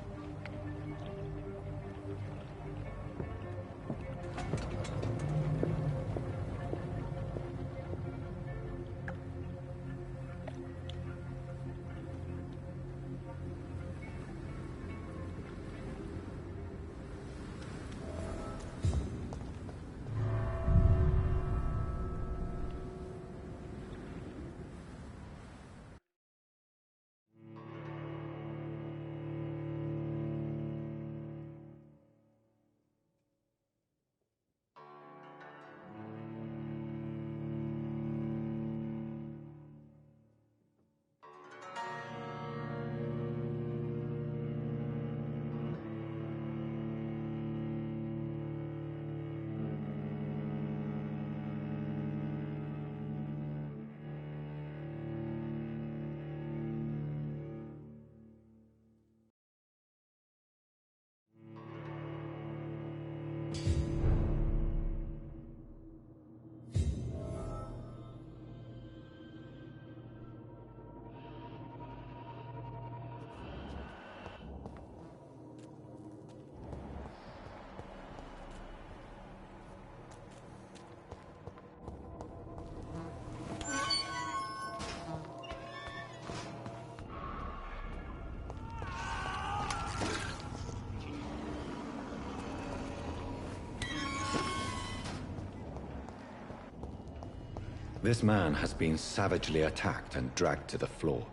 This man has been savagely attacked and dragged to the floor.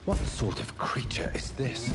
What sort of creature is this?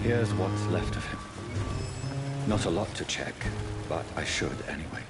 Here's what's left of him. Not a lot to check, but I should anyway.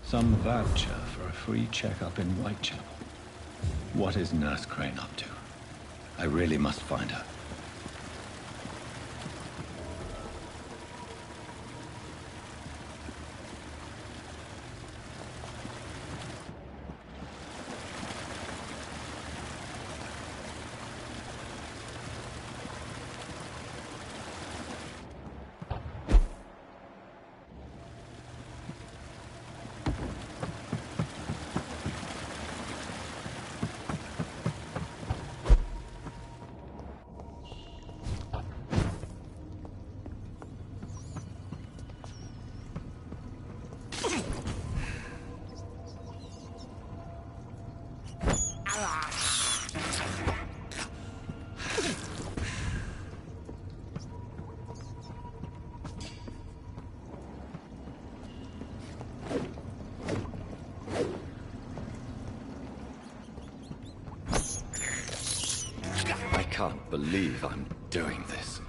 Some voucher for a free checkup in Whitechapel. What is Nurse Crane up to? I really must find her. I can't believe I'm doing this.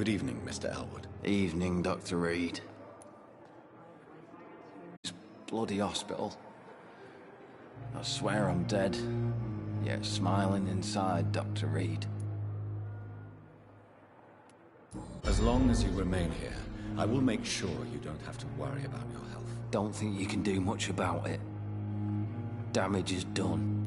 Good evening, Mr. Elwood. Evening, Dr. Reed. This bloody hospital. I swear I'm dead, yet smiling inside, Dr. Reed. As long as you remain here, I will make sure you don't have to worry about your health. Don't think you can do much about it. Damage is done.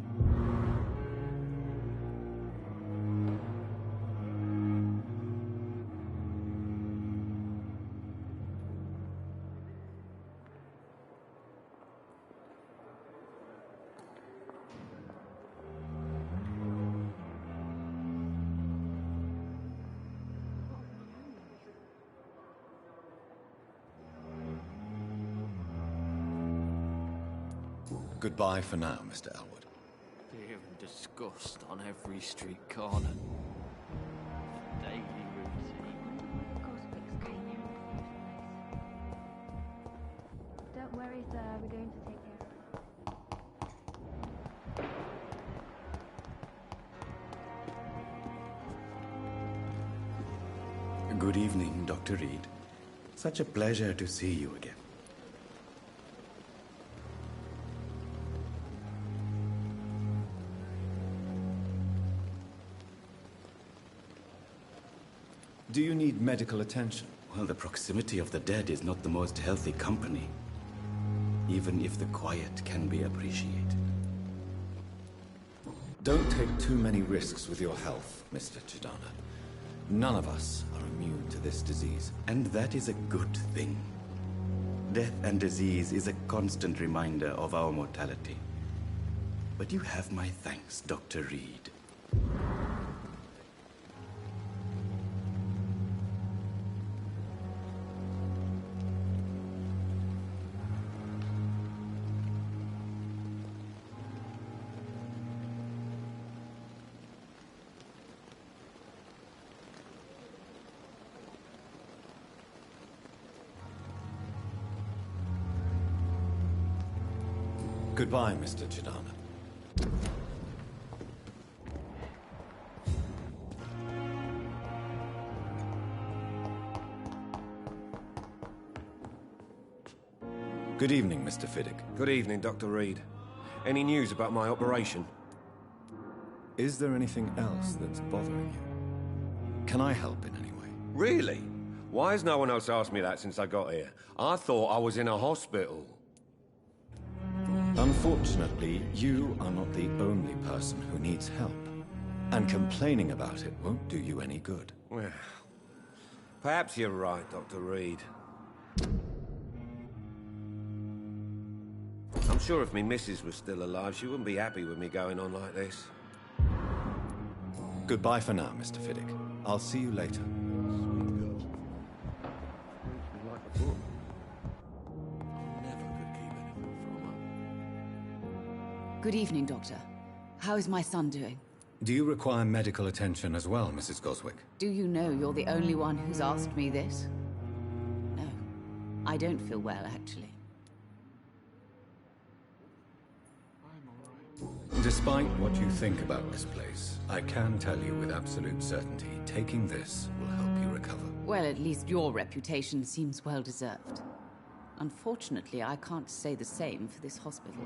Goodbye for now, Mr. Elwood. Fear and disgust on every street corner. The daily routine. Don't worry, sir. We're going to take care of it. Good evening, Dr. Reed. Such a pleasure to see you again. Do you need medical attention? Well, the proximity of the dead is not the most healthy company, even if the quiet can be appreciated. Don't take too many risks with your health, Mr. Chidana. None of us are immune to this disease. And that is a good thing. Death and disease is a constant reminder of our mortality. But you have my thanks, Dr. Reed. Goodbye, Mr. Chidana. Good evening, Mr. Fiddick. Good evening, Dr. Reed. Any news about my operation? Is there anything else that's bothering you? Can I help in any way? Really? Why has no one else asked me that since I got here? I thought I was in a hospital. Unfortunately, you are not the only person who needs help. And complaining about it won't do you any good. Well, perhaps you're right, Dr. Reed. I'm sure if me missus was still alive, she wouldn't be happy with me going on like this. Goodbye for now, Mr. Fiddick. I'll see you later. Good evening, Doctor. How is my son doing? Do you require medical attention as well, Mrs. Goswick? Do you know you're the only one who's asked me this? No. I don't feel well, actually. Despite what you think about this place, I can tell you with absolute certainty, taking this will help you recover. Well, at least your reputation seems well deserved. Unfortunately, I can't say the same for this hospital.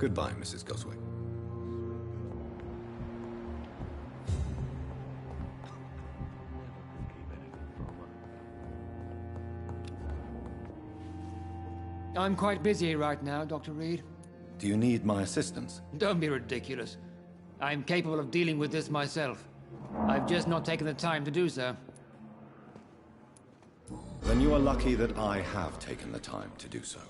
Goodbye, Mrs. Goswick. I'm quite busy right now, Dr. Reed. Do you need my assistance? Don't be ridiculous. I'm capable of dealing with this myself. I've just not taken the time to do so. Then you are lucky that I have taken the time to do so.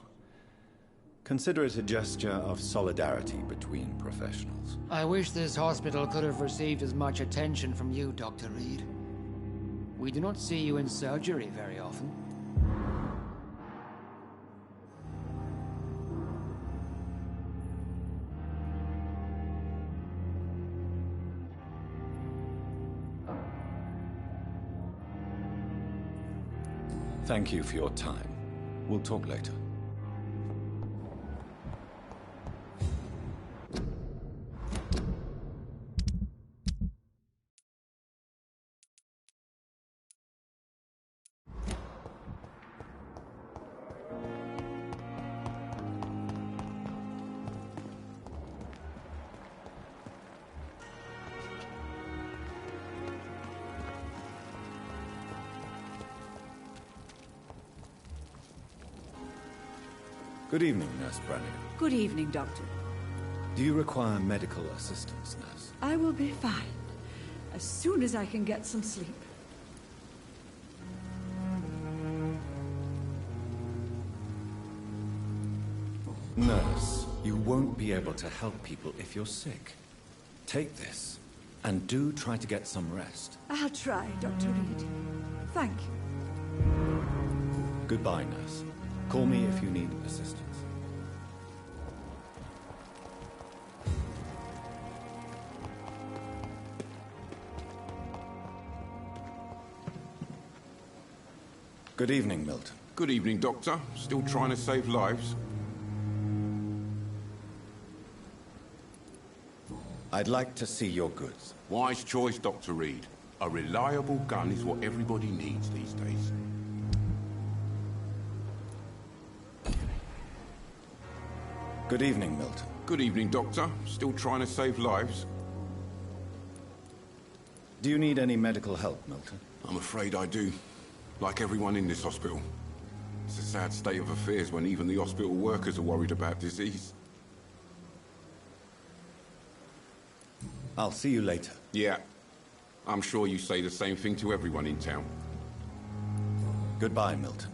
Consider it a gesture of solidarity between professionals. I wish this hospital could have received as much attention from you, Dr. Reed. We do not see you in surgery very often. Thank you for your time. We'll talk later. Good evening, Nurse Brannigan. Good evening, Doctor. Do you require medical assistance, Nurse? I will be fine, as soon as I can get some sleep. Nurse, you won't be able to help people if you're sick. Take this, and do try to get some rest. I'll try, Dr. Reed. Thank you. Goodbye, Nurse. Call me if you need assistance. Good evening, Milton. Good evening, Doctor. Still trying to save lives? I'd like to see your goods. Wise choice, Dr. Reed. A reliable gun is what everybody needs these days. Good evening, Milton. Good evening, Doctor. Still trying to save lives? Do you need any medical help, Milton? I'm afraid I do. Like everyone in this hospital. It's a sad state of affairs when even the hospital workers are worried about disease. I'll see you later. Yeah. I'm sure you say the same thing to everyone in town. Goodbye, Milton.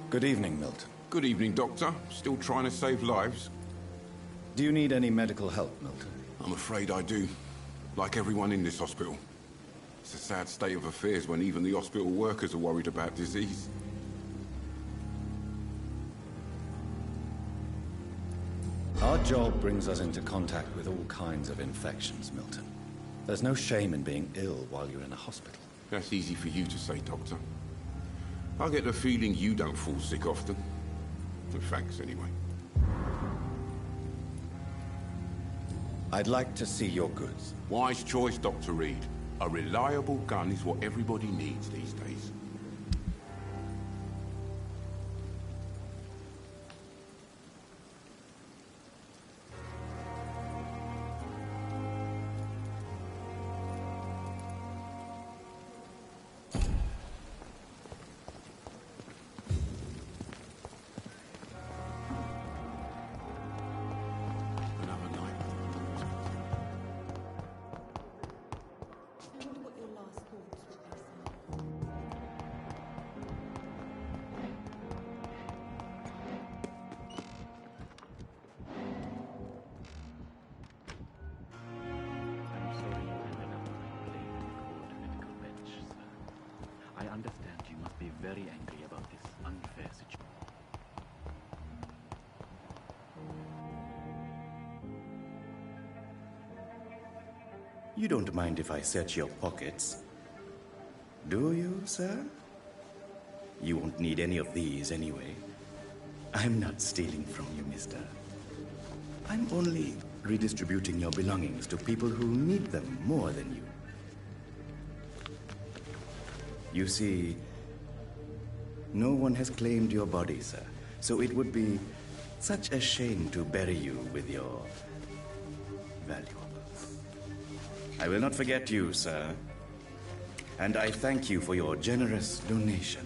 Good evening, Milton. Good evening, Doctor. Still trying to save lives? Do you need any medical help, Milton? I'm afraid I do. Like everyone in this hospital. It's a sad state of affairs when even the hospital workers are worried about disease. Our job brings us into contact with all kinds of infections, Milton. There's no shame in being ill while you're in a hospital. That's easy for you to say, Doctor. I get the feeling you don't fall sick often. But thanks, anyway. I'd like to see your goods. Wise choice, Dr. Reed. A reliable gun is what everybody needs these days. I understand you must be very angry about this unfair situation. You don't mind if I search your pockets, do you, sir? You won't need any of these anyway. I'm not stealing from you, mister. I'm only redistributing your belongings to people who need them more than you. You see, no one has claimed your body, sir, so it would be such a shame to bury you with your valuables. I will not forget you, sir, and I thank you for your generous donation.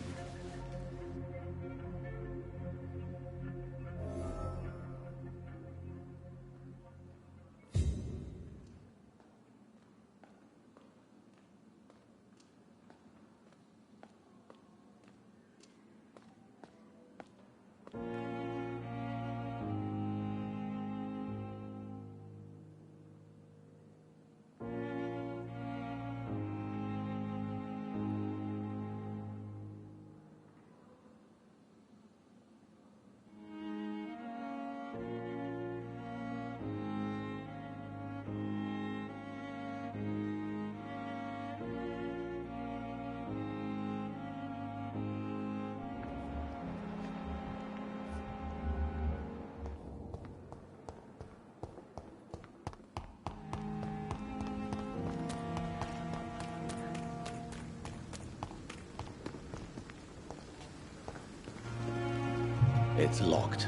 It's locked.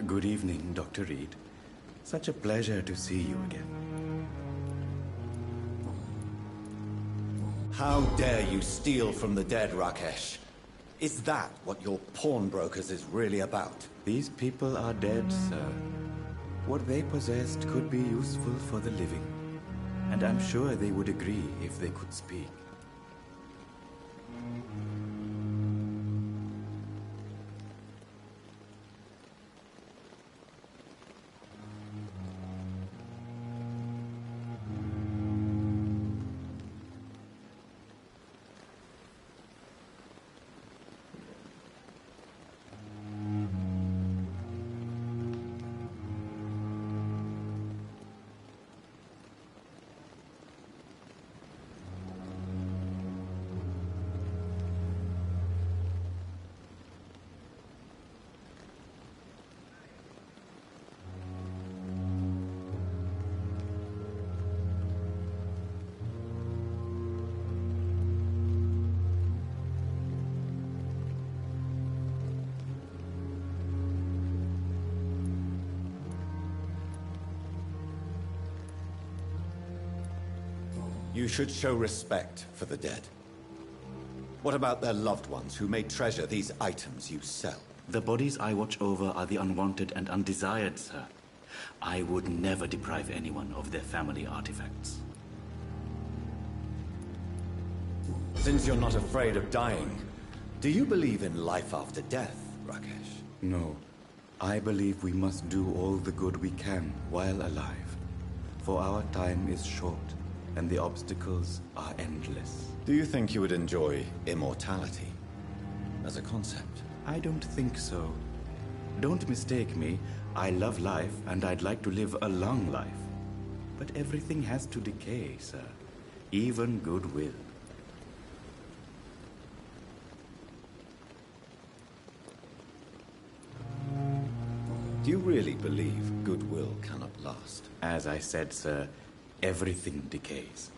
Good evening, Dr. Reed. Such a pleasure to see you again. How dare you steal from the dead, Rakesh? Is that what your pawnbrokers is really about? These people are dead, sir. What they possessed could be useful for the living. And I'm sure they would agree if they could speak. You should show respect for the dead. What about their loved ones who may treasure these items you sell? The bodies I watch over are the unwanted and undesired, sir. I would never deprive anyone of their family artifacts. Since you're not afraid of dying, do you believe in life after death, Rakesh? No. I believe we must do all the good we can while alive. For our time is short, and the obstacles are endless. Do you think you would enjoy immortality as a concept? I don't think so. Don't mistake me. I love life, and I'd like to live a long life. But everything has to decay, sir. Even goodwill. Do you really believe goodwill cannot last? As I said, sir, everything decays.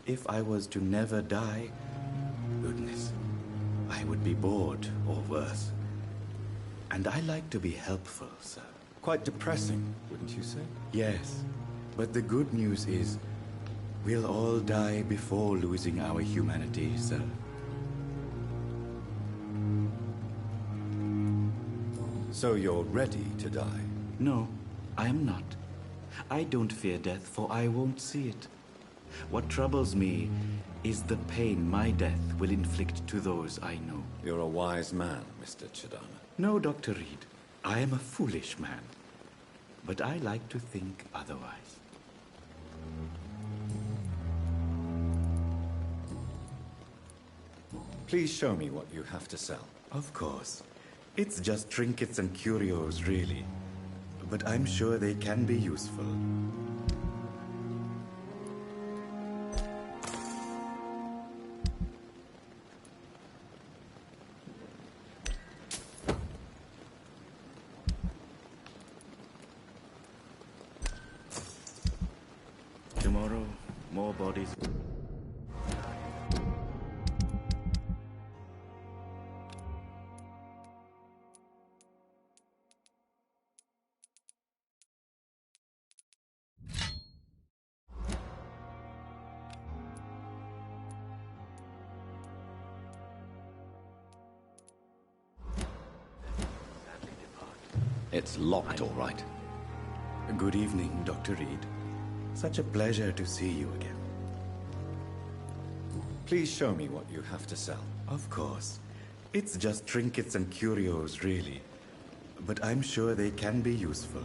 If I was to never die, goodness, I would be bored or worse. And I like to be helpful, sir. Quite depressing, wouldn't you say? Yes, but the good news is, we'll all die before losing our humanity, sir. So you're ready to die? No, I am not. I don't fear death, for I won't see it. What troubles me is the pain my death will inflict to those I know. You're a wise man, Mr. Chidama. No, Dr. Reed. I am a foolish man. But I like to think otherwise. Please show me what you have to sell. Of course. It's just trinkets and curios, really. But I'm sure they can be useful. Tomorrow, more bodies. It's locked, all right. Good evening, Dr. Reed. Such a pleasure to see you again. Please show me what you have to sell. Of course. It's just trinkets and curios, really. But I'm sure they can be useful.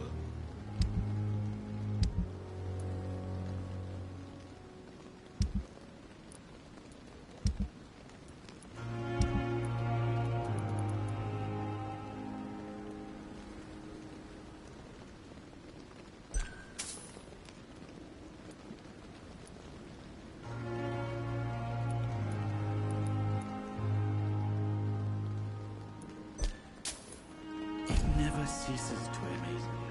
Never ceases to amaze me.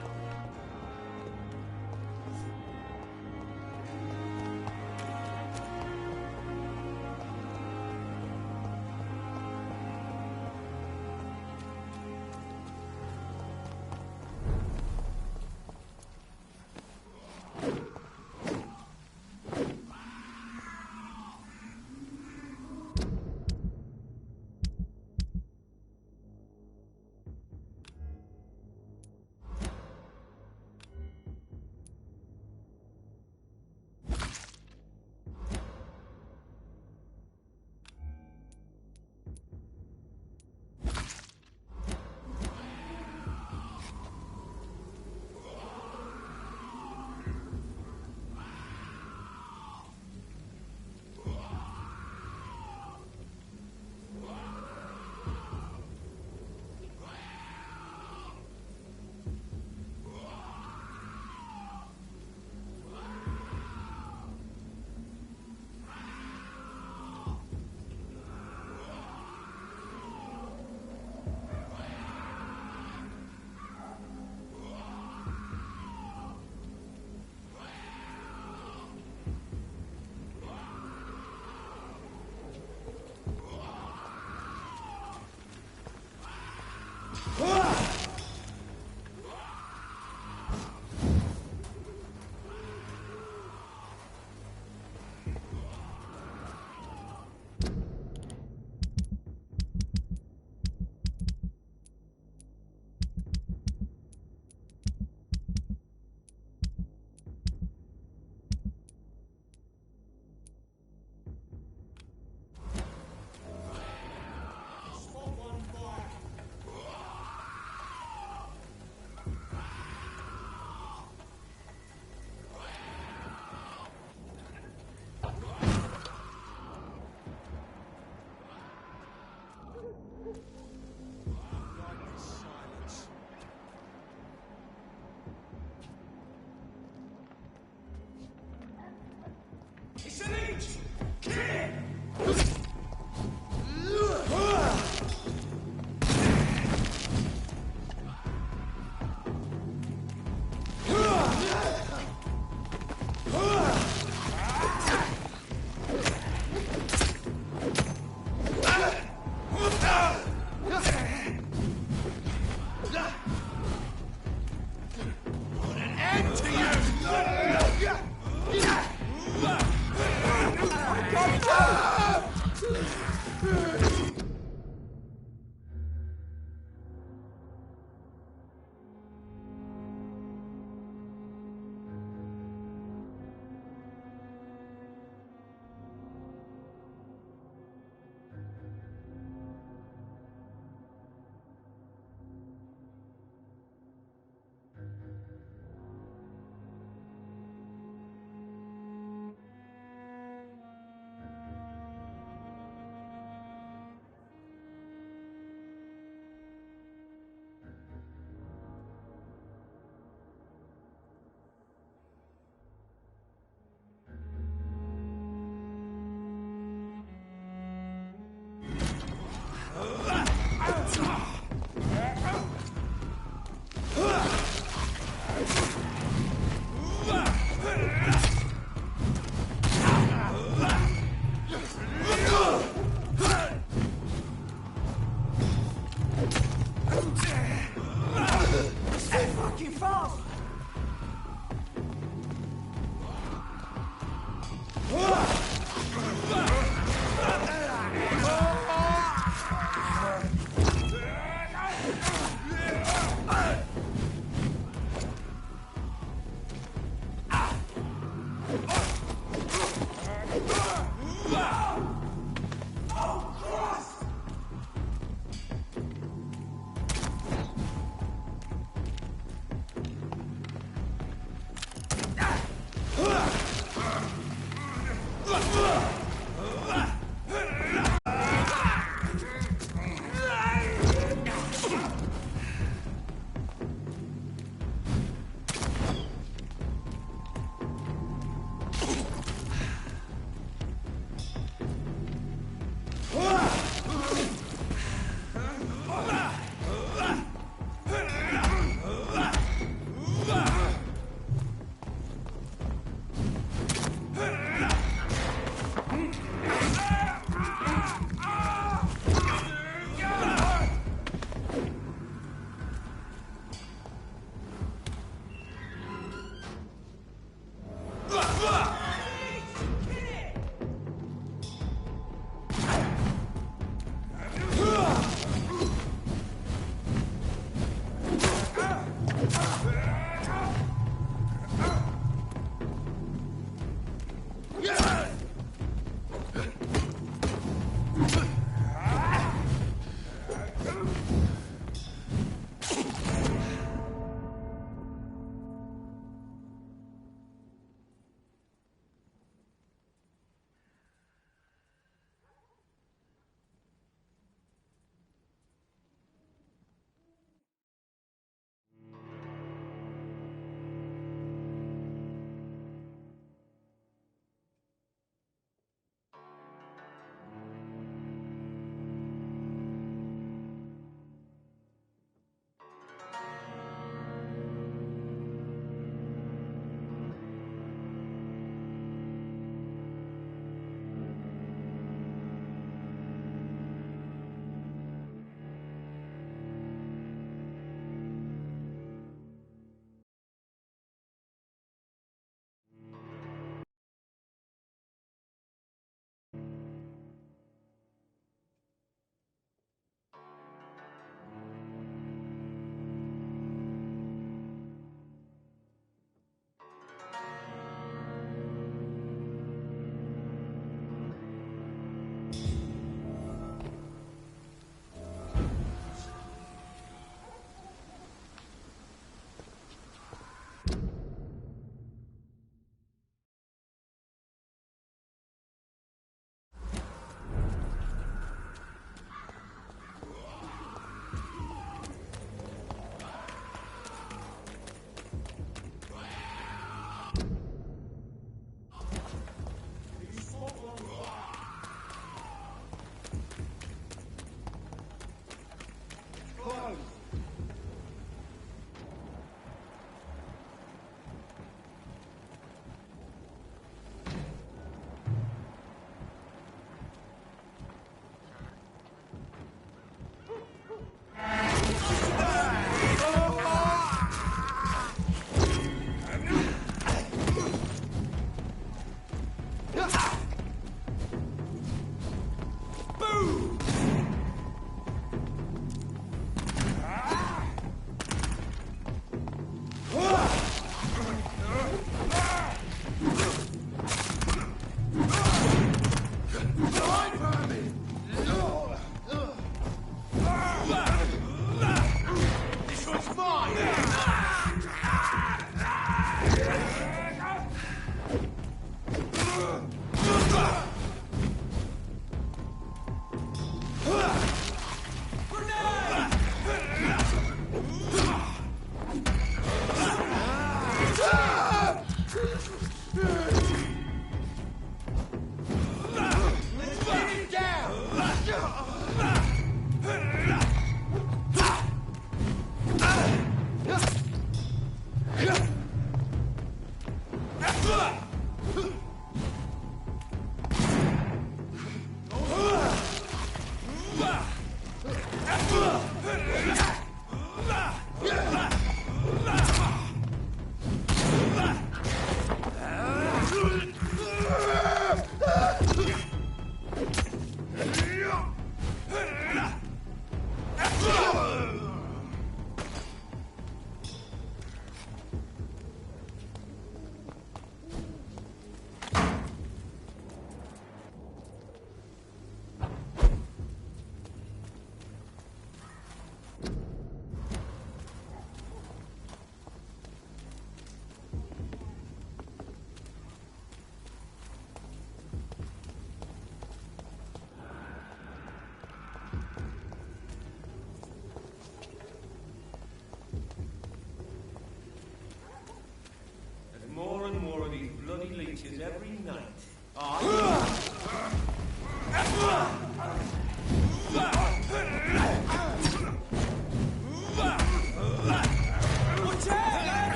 creatures every night.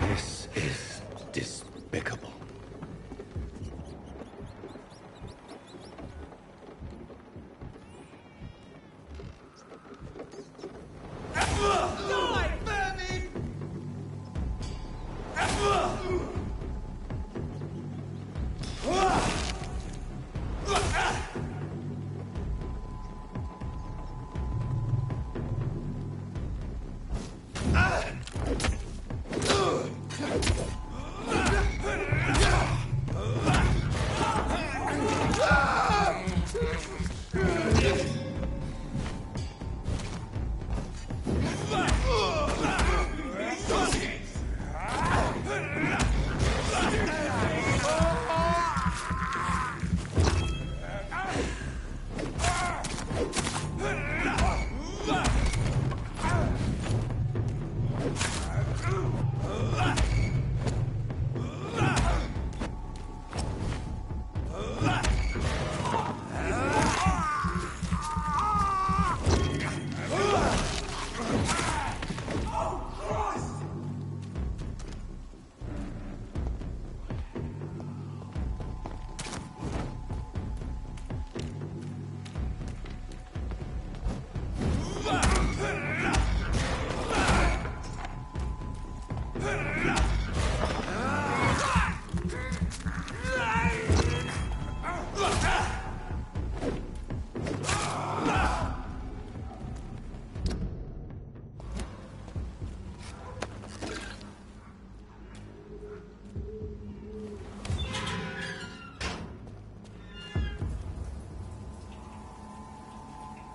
This is despicable. Die, vermin!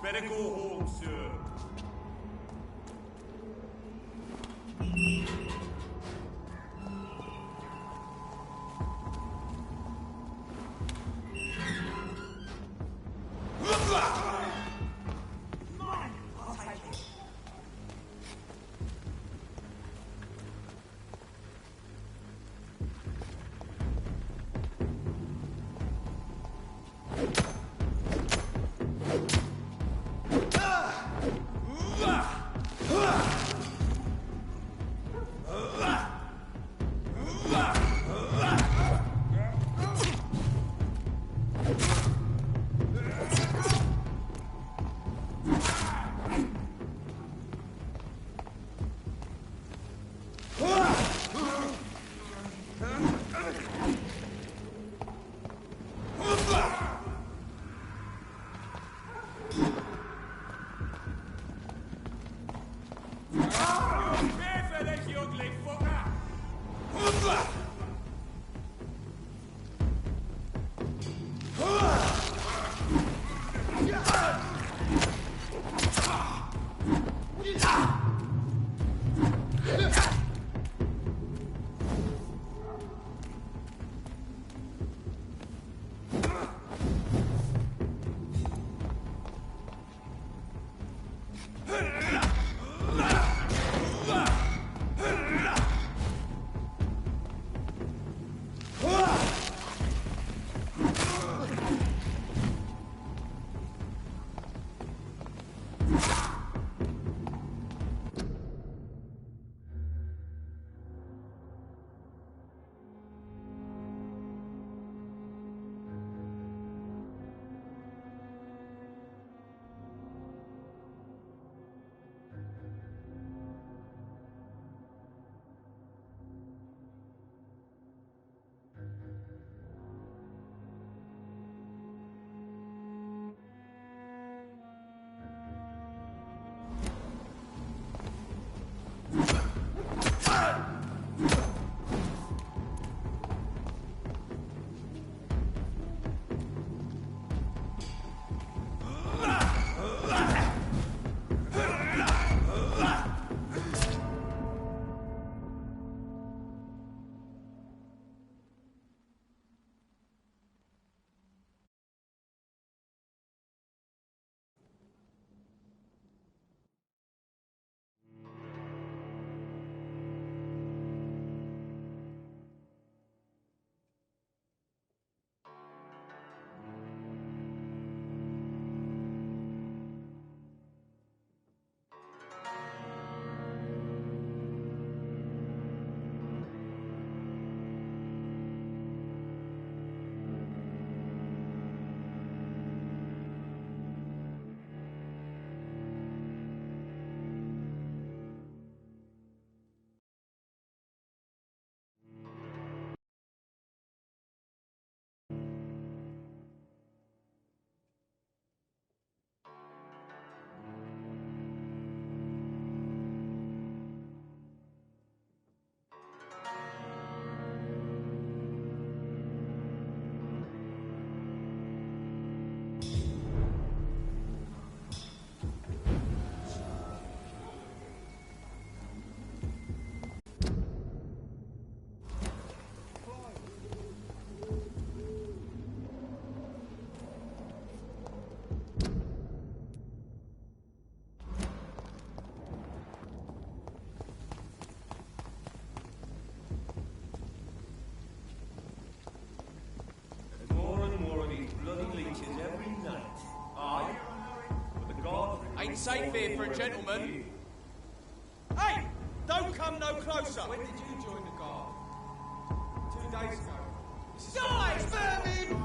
Better go home, sir. Ain't safe here for a gentleman. Hey! Don't come no closer! When did you join the guard? 2 days ago. Die, vermin!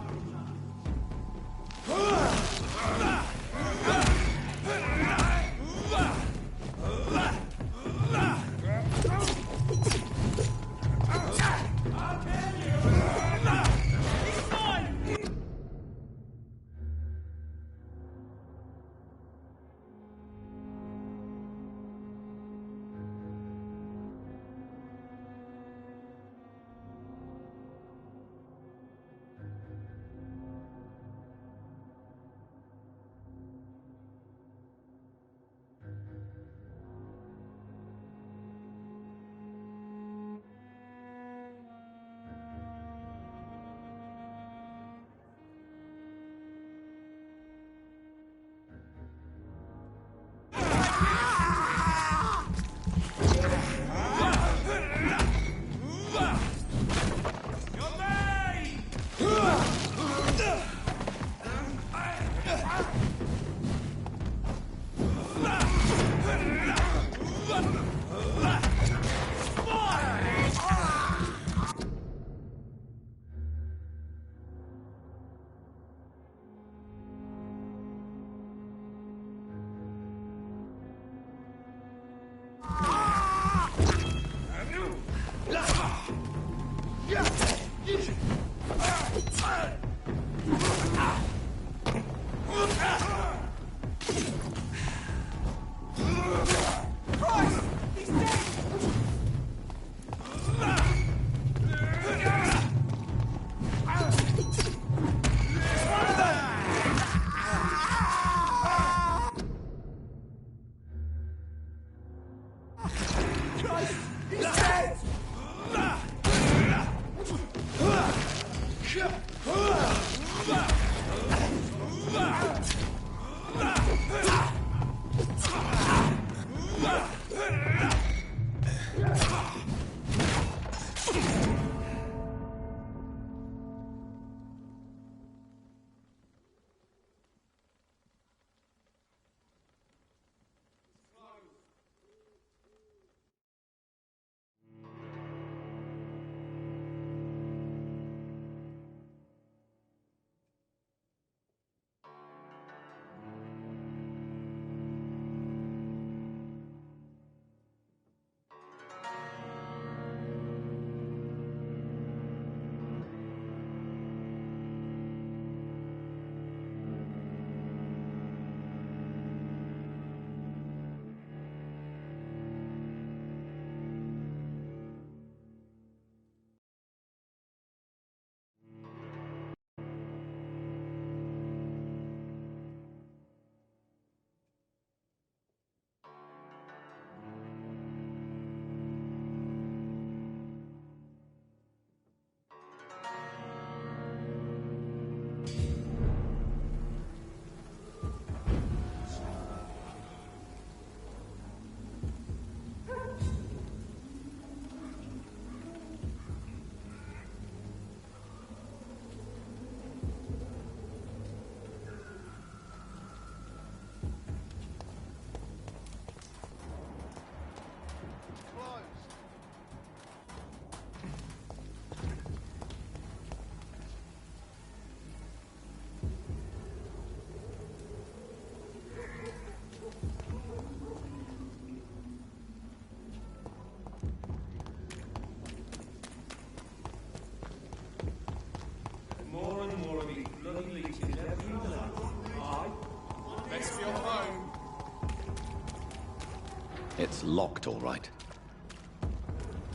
It's locked, all right.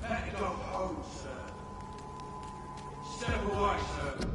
Better go home, sir. Step away, sir.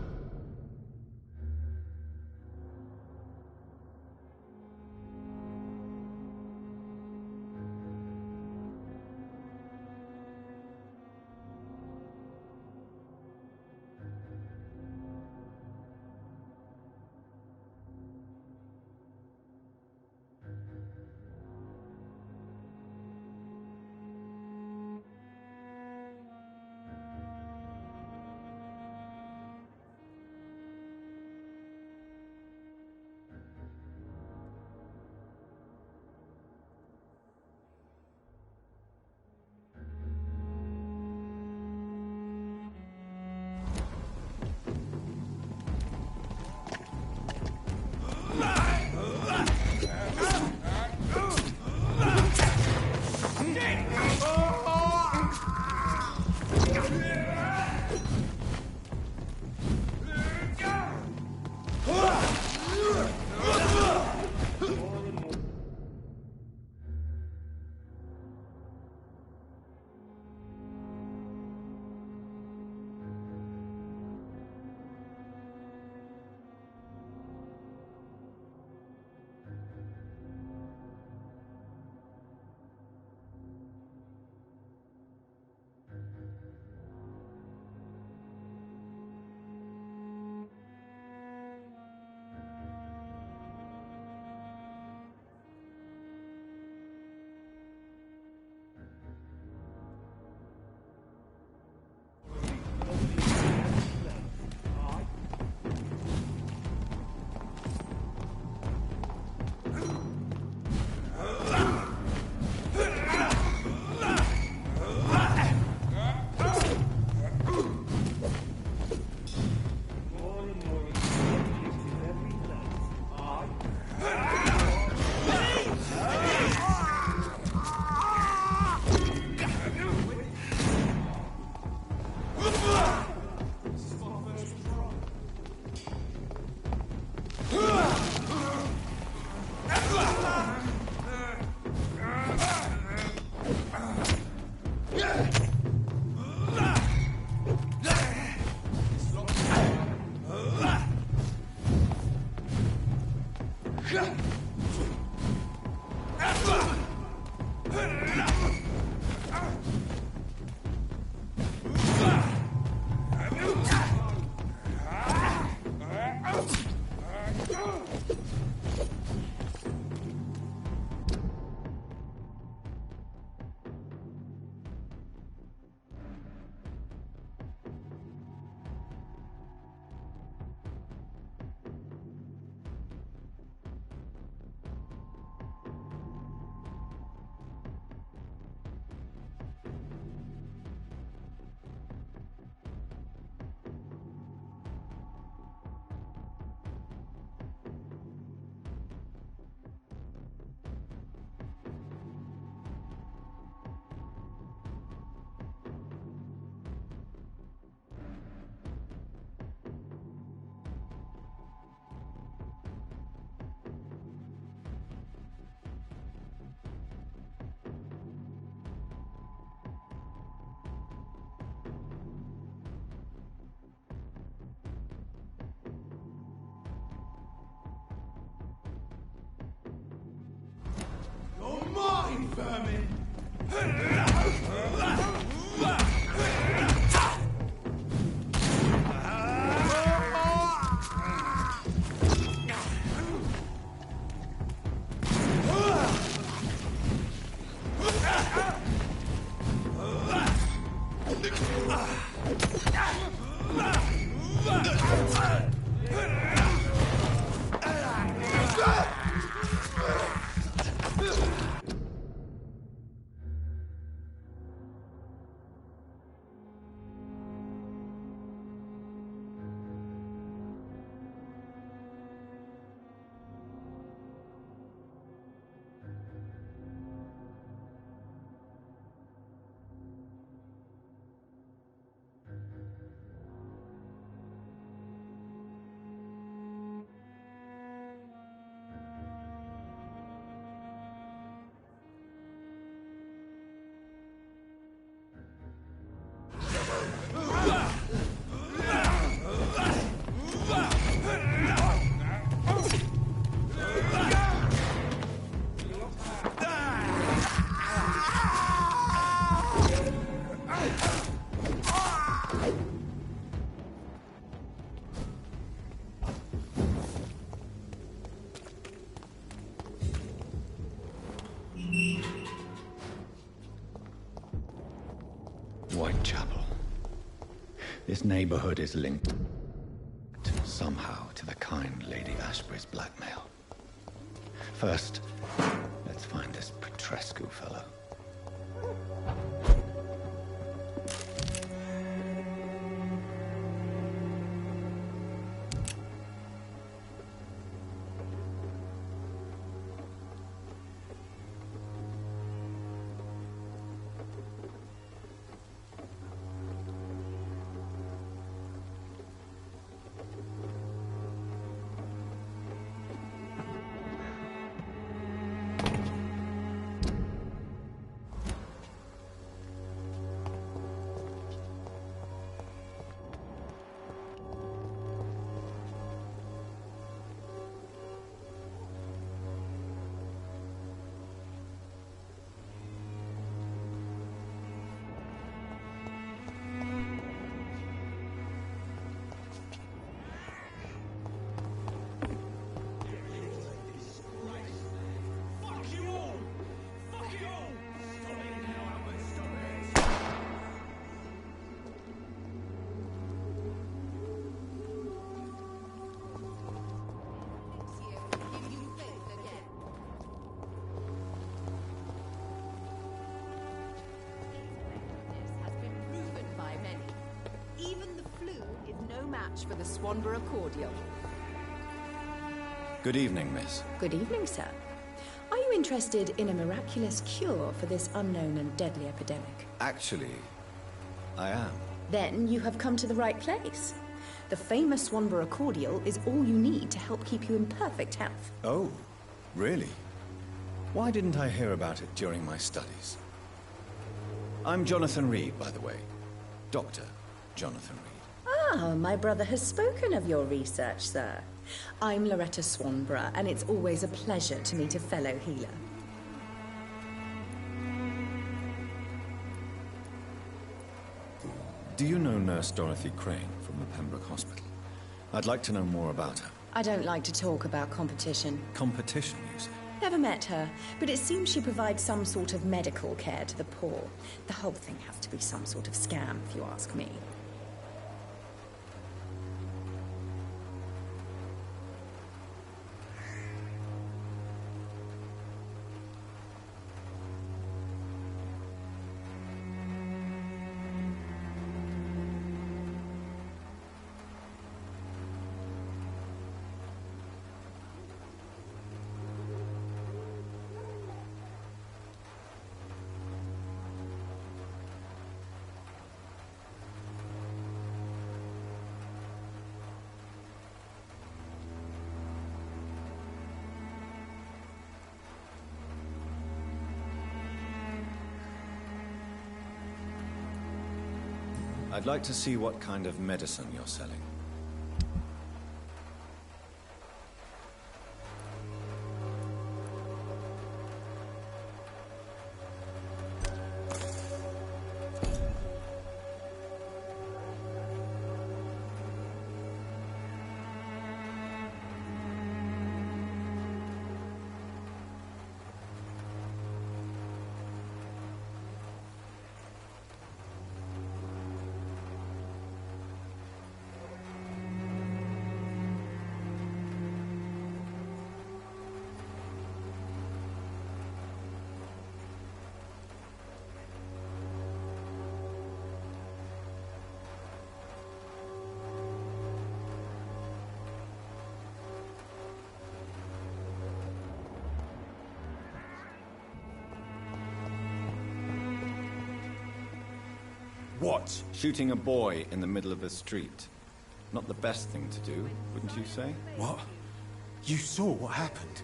Mine, vermin! Whitechapel. This neighborhood is linked somehow to the kind Lady Ashbury's blackmail. First, let's find this Petrescu fellow. For the Swanborough cordial. Good evening, miss. Good evening, sir. Are you interested in a miraculous cure for this unknown and deadly epidemic? Actually, I am. Then you have come to the right place. The famous Swanborough cordial is all you need to help keep you in perfect health. Oh, really? Why didn't I hear about it during my studies? I'm Jonathan Reed, by the way. Dr. Jonathan Reed. Ah, my brother has spoken of your research, sir. I'm Loretta Swanborough, and it's always a pleasure to meet a fellow healer. Do you know Nurse Dorothy Crane from the Pembroke Hospital? I'd like to know more about her. I don't like to talk about competition. Competition, you say? Never met her, but it seems she provides some sort of medical care to the poor. The whole thing has to be some sort of scam, if you ask me. I'd like to see what kind of medicine you're selling. What? Shooting a boy in the middle of the street. Not the best thing to do, wouldn't you say? What? You saw what happened?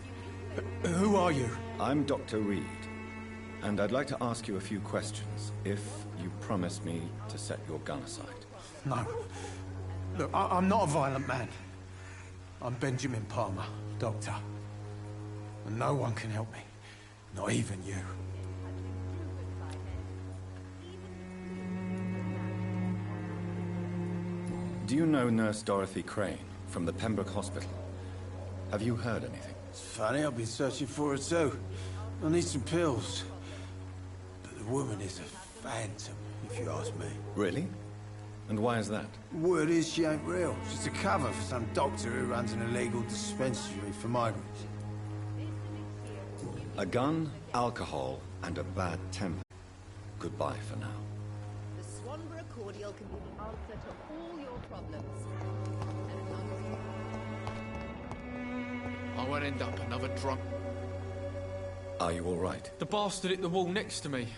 Who are you? I'm Dr. Reed, and I'd like to ask you a few questions, if you promise me to set your gun aside. No. Look, I'm not a violent man. I'm Benjamin Palmer, doctor. And no one can help me. Not even you. Do you know Nurse Dorothy Crane from the Pembroke Hospital? Have you heard anything? It's funny, I've been searching for her too. I need some pills. But the woman is a phantom, if you ask me. Really? And why is that? Word is she ain't real. She's a cover for some doctor who runs an illegal dispensary for migrants. A gun, alcohol, and a bad temper. Goodbye for now. The Swanborough cordial can be the answer to all your problems. I won't end up another drunk. Are you all right? The bastard hit the wall next to me.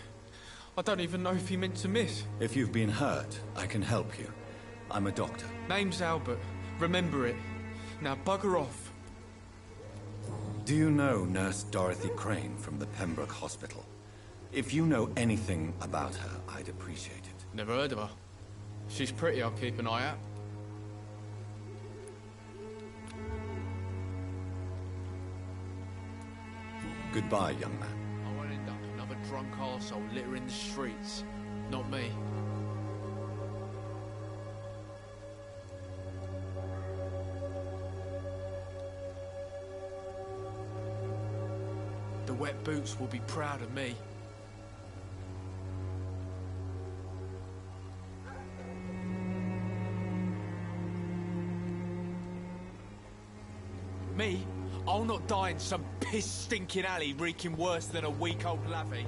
I don't even know if he meant to miss. If you've been hurt, I can help you. I'm a doctor. Name's Albert. Remember it. Now bugger off. Do you know Nurse Dorothy Crane from the Pembroke Hospital? If you know anything about her, I'd appreciate it. Never heard of her. She's pretty, I'll keep an eye out. Goodbye, young man. I won't end up another drunk arsehole littering the streets. Not me. The wet boots will be proud of me. Me? I'll not die in some piss-stinking alley reeking worse than a week-old lavvy.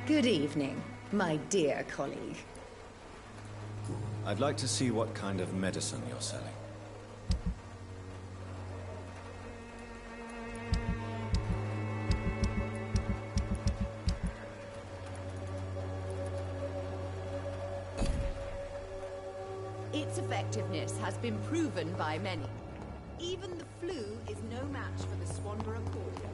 Good evening, my dear colleague. I'd like to see what kind of medicine you're selling. Its effectiveness has been proven by many. Even the flu is no match for the Swanborough cordial.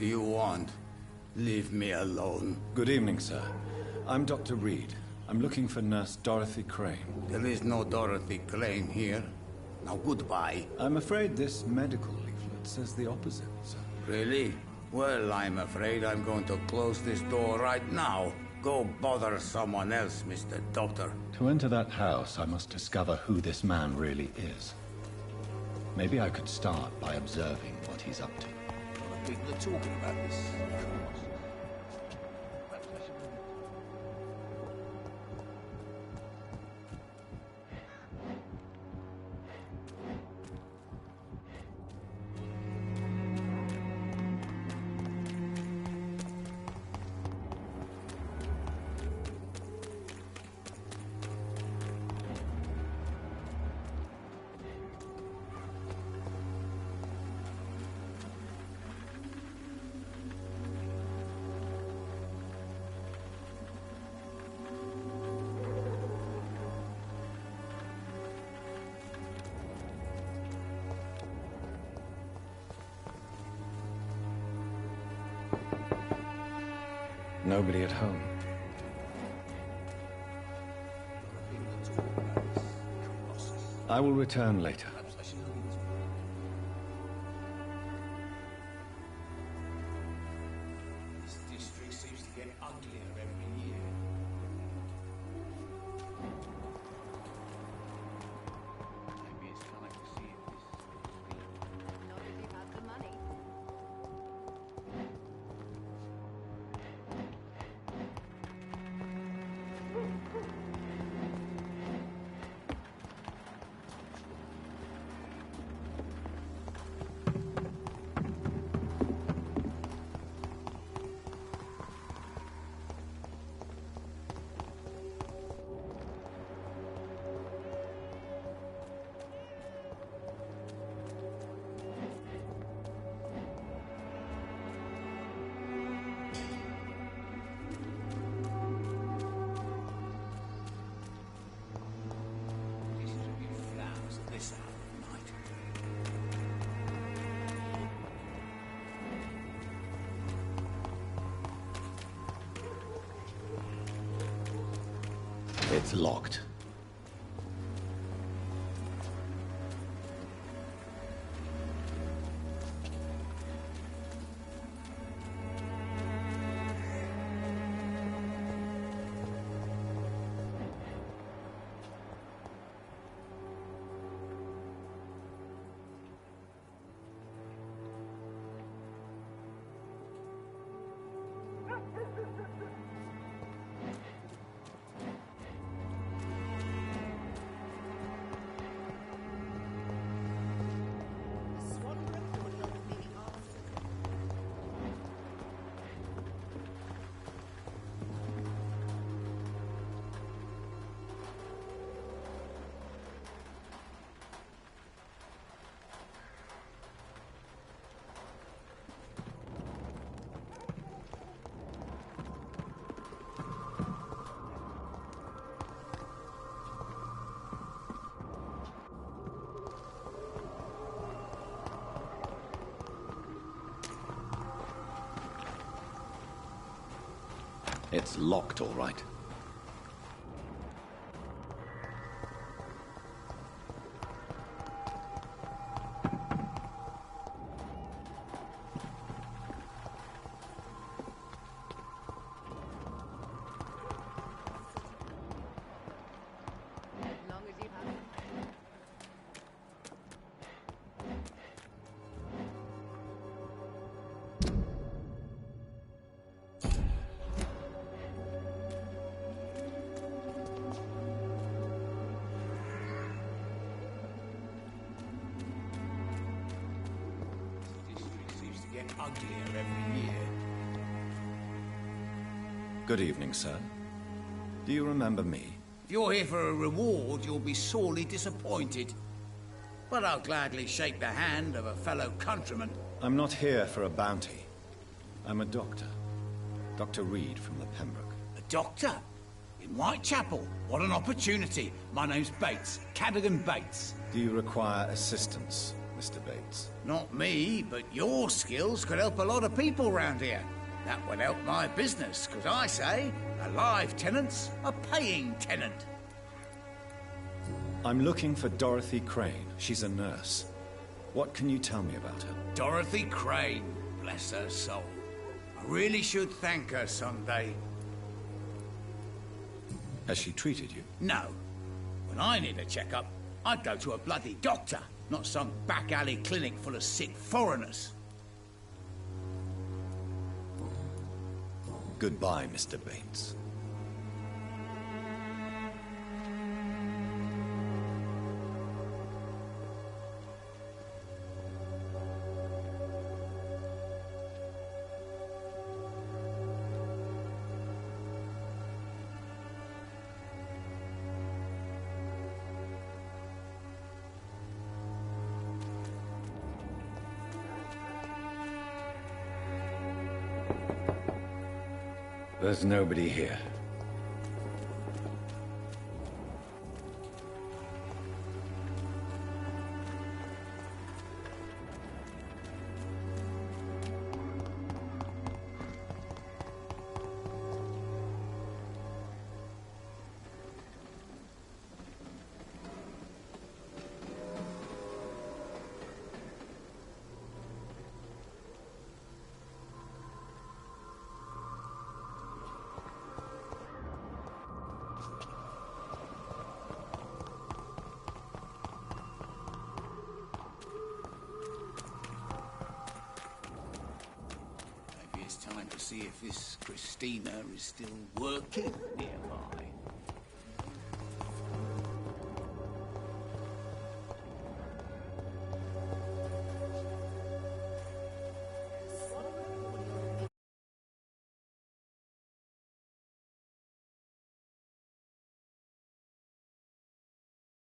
do you want? Leave me alone. Good evening, sir. I'm Dr. Reed. I'm looking for Nurse Dorothy Crane. There is no Dorothy Crane here. Now goodbye. I'm afraid this medical leaflet says the opposite, sir. Really? Well, I'm afraid I'm going to close this door right now. Go bother someone else, Mr. Doctor. To enter that house, I must discover who this man really is. Maybe I could start by observing what he's up to. A lot of people are talking about this. Nobody at home. I will return later. This district seems to get uglier every year. Maybe it's time to see if this is Not if you have the money. It's locked. It's locked, all right. Uglier every year. Good evening, sir. Do you remember me? If you're here for a reward, you'll be sorely disappointed. But I'll gladly shake the hand of a fellow countryman. I'm not here for a bounty. I'm a doctor. Dr. Reed from the Pembroke. A doctor? In Whitechapel? What an opportunity. My name's Bates. Cadogan Bates. Do you require assistance, Mr. Bates. Not me, but your skills could help a lot of people round here. That would help my business, because I say a live tenant's a paying tenant. I'm looking for Dorothy Crane. She's a nurse. What can you tell me about her? Dorothy Crane, bless her soul. I really should thank her someday. Has she treated you? No. When I need a checkup, I'd go to a bloody doctor, not some back-alley clinic full of sick foreigners. Goodbye, Mr. Bates. There's nobody here. Maybe it's time to see if this Christina is still working nearby.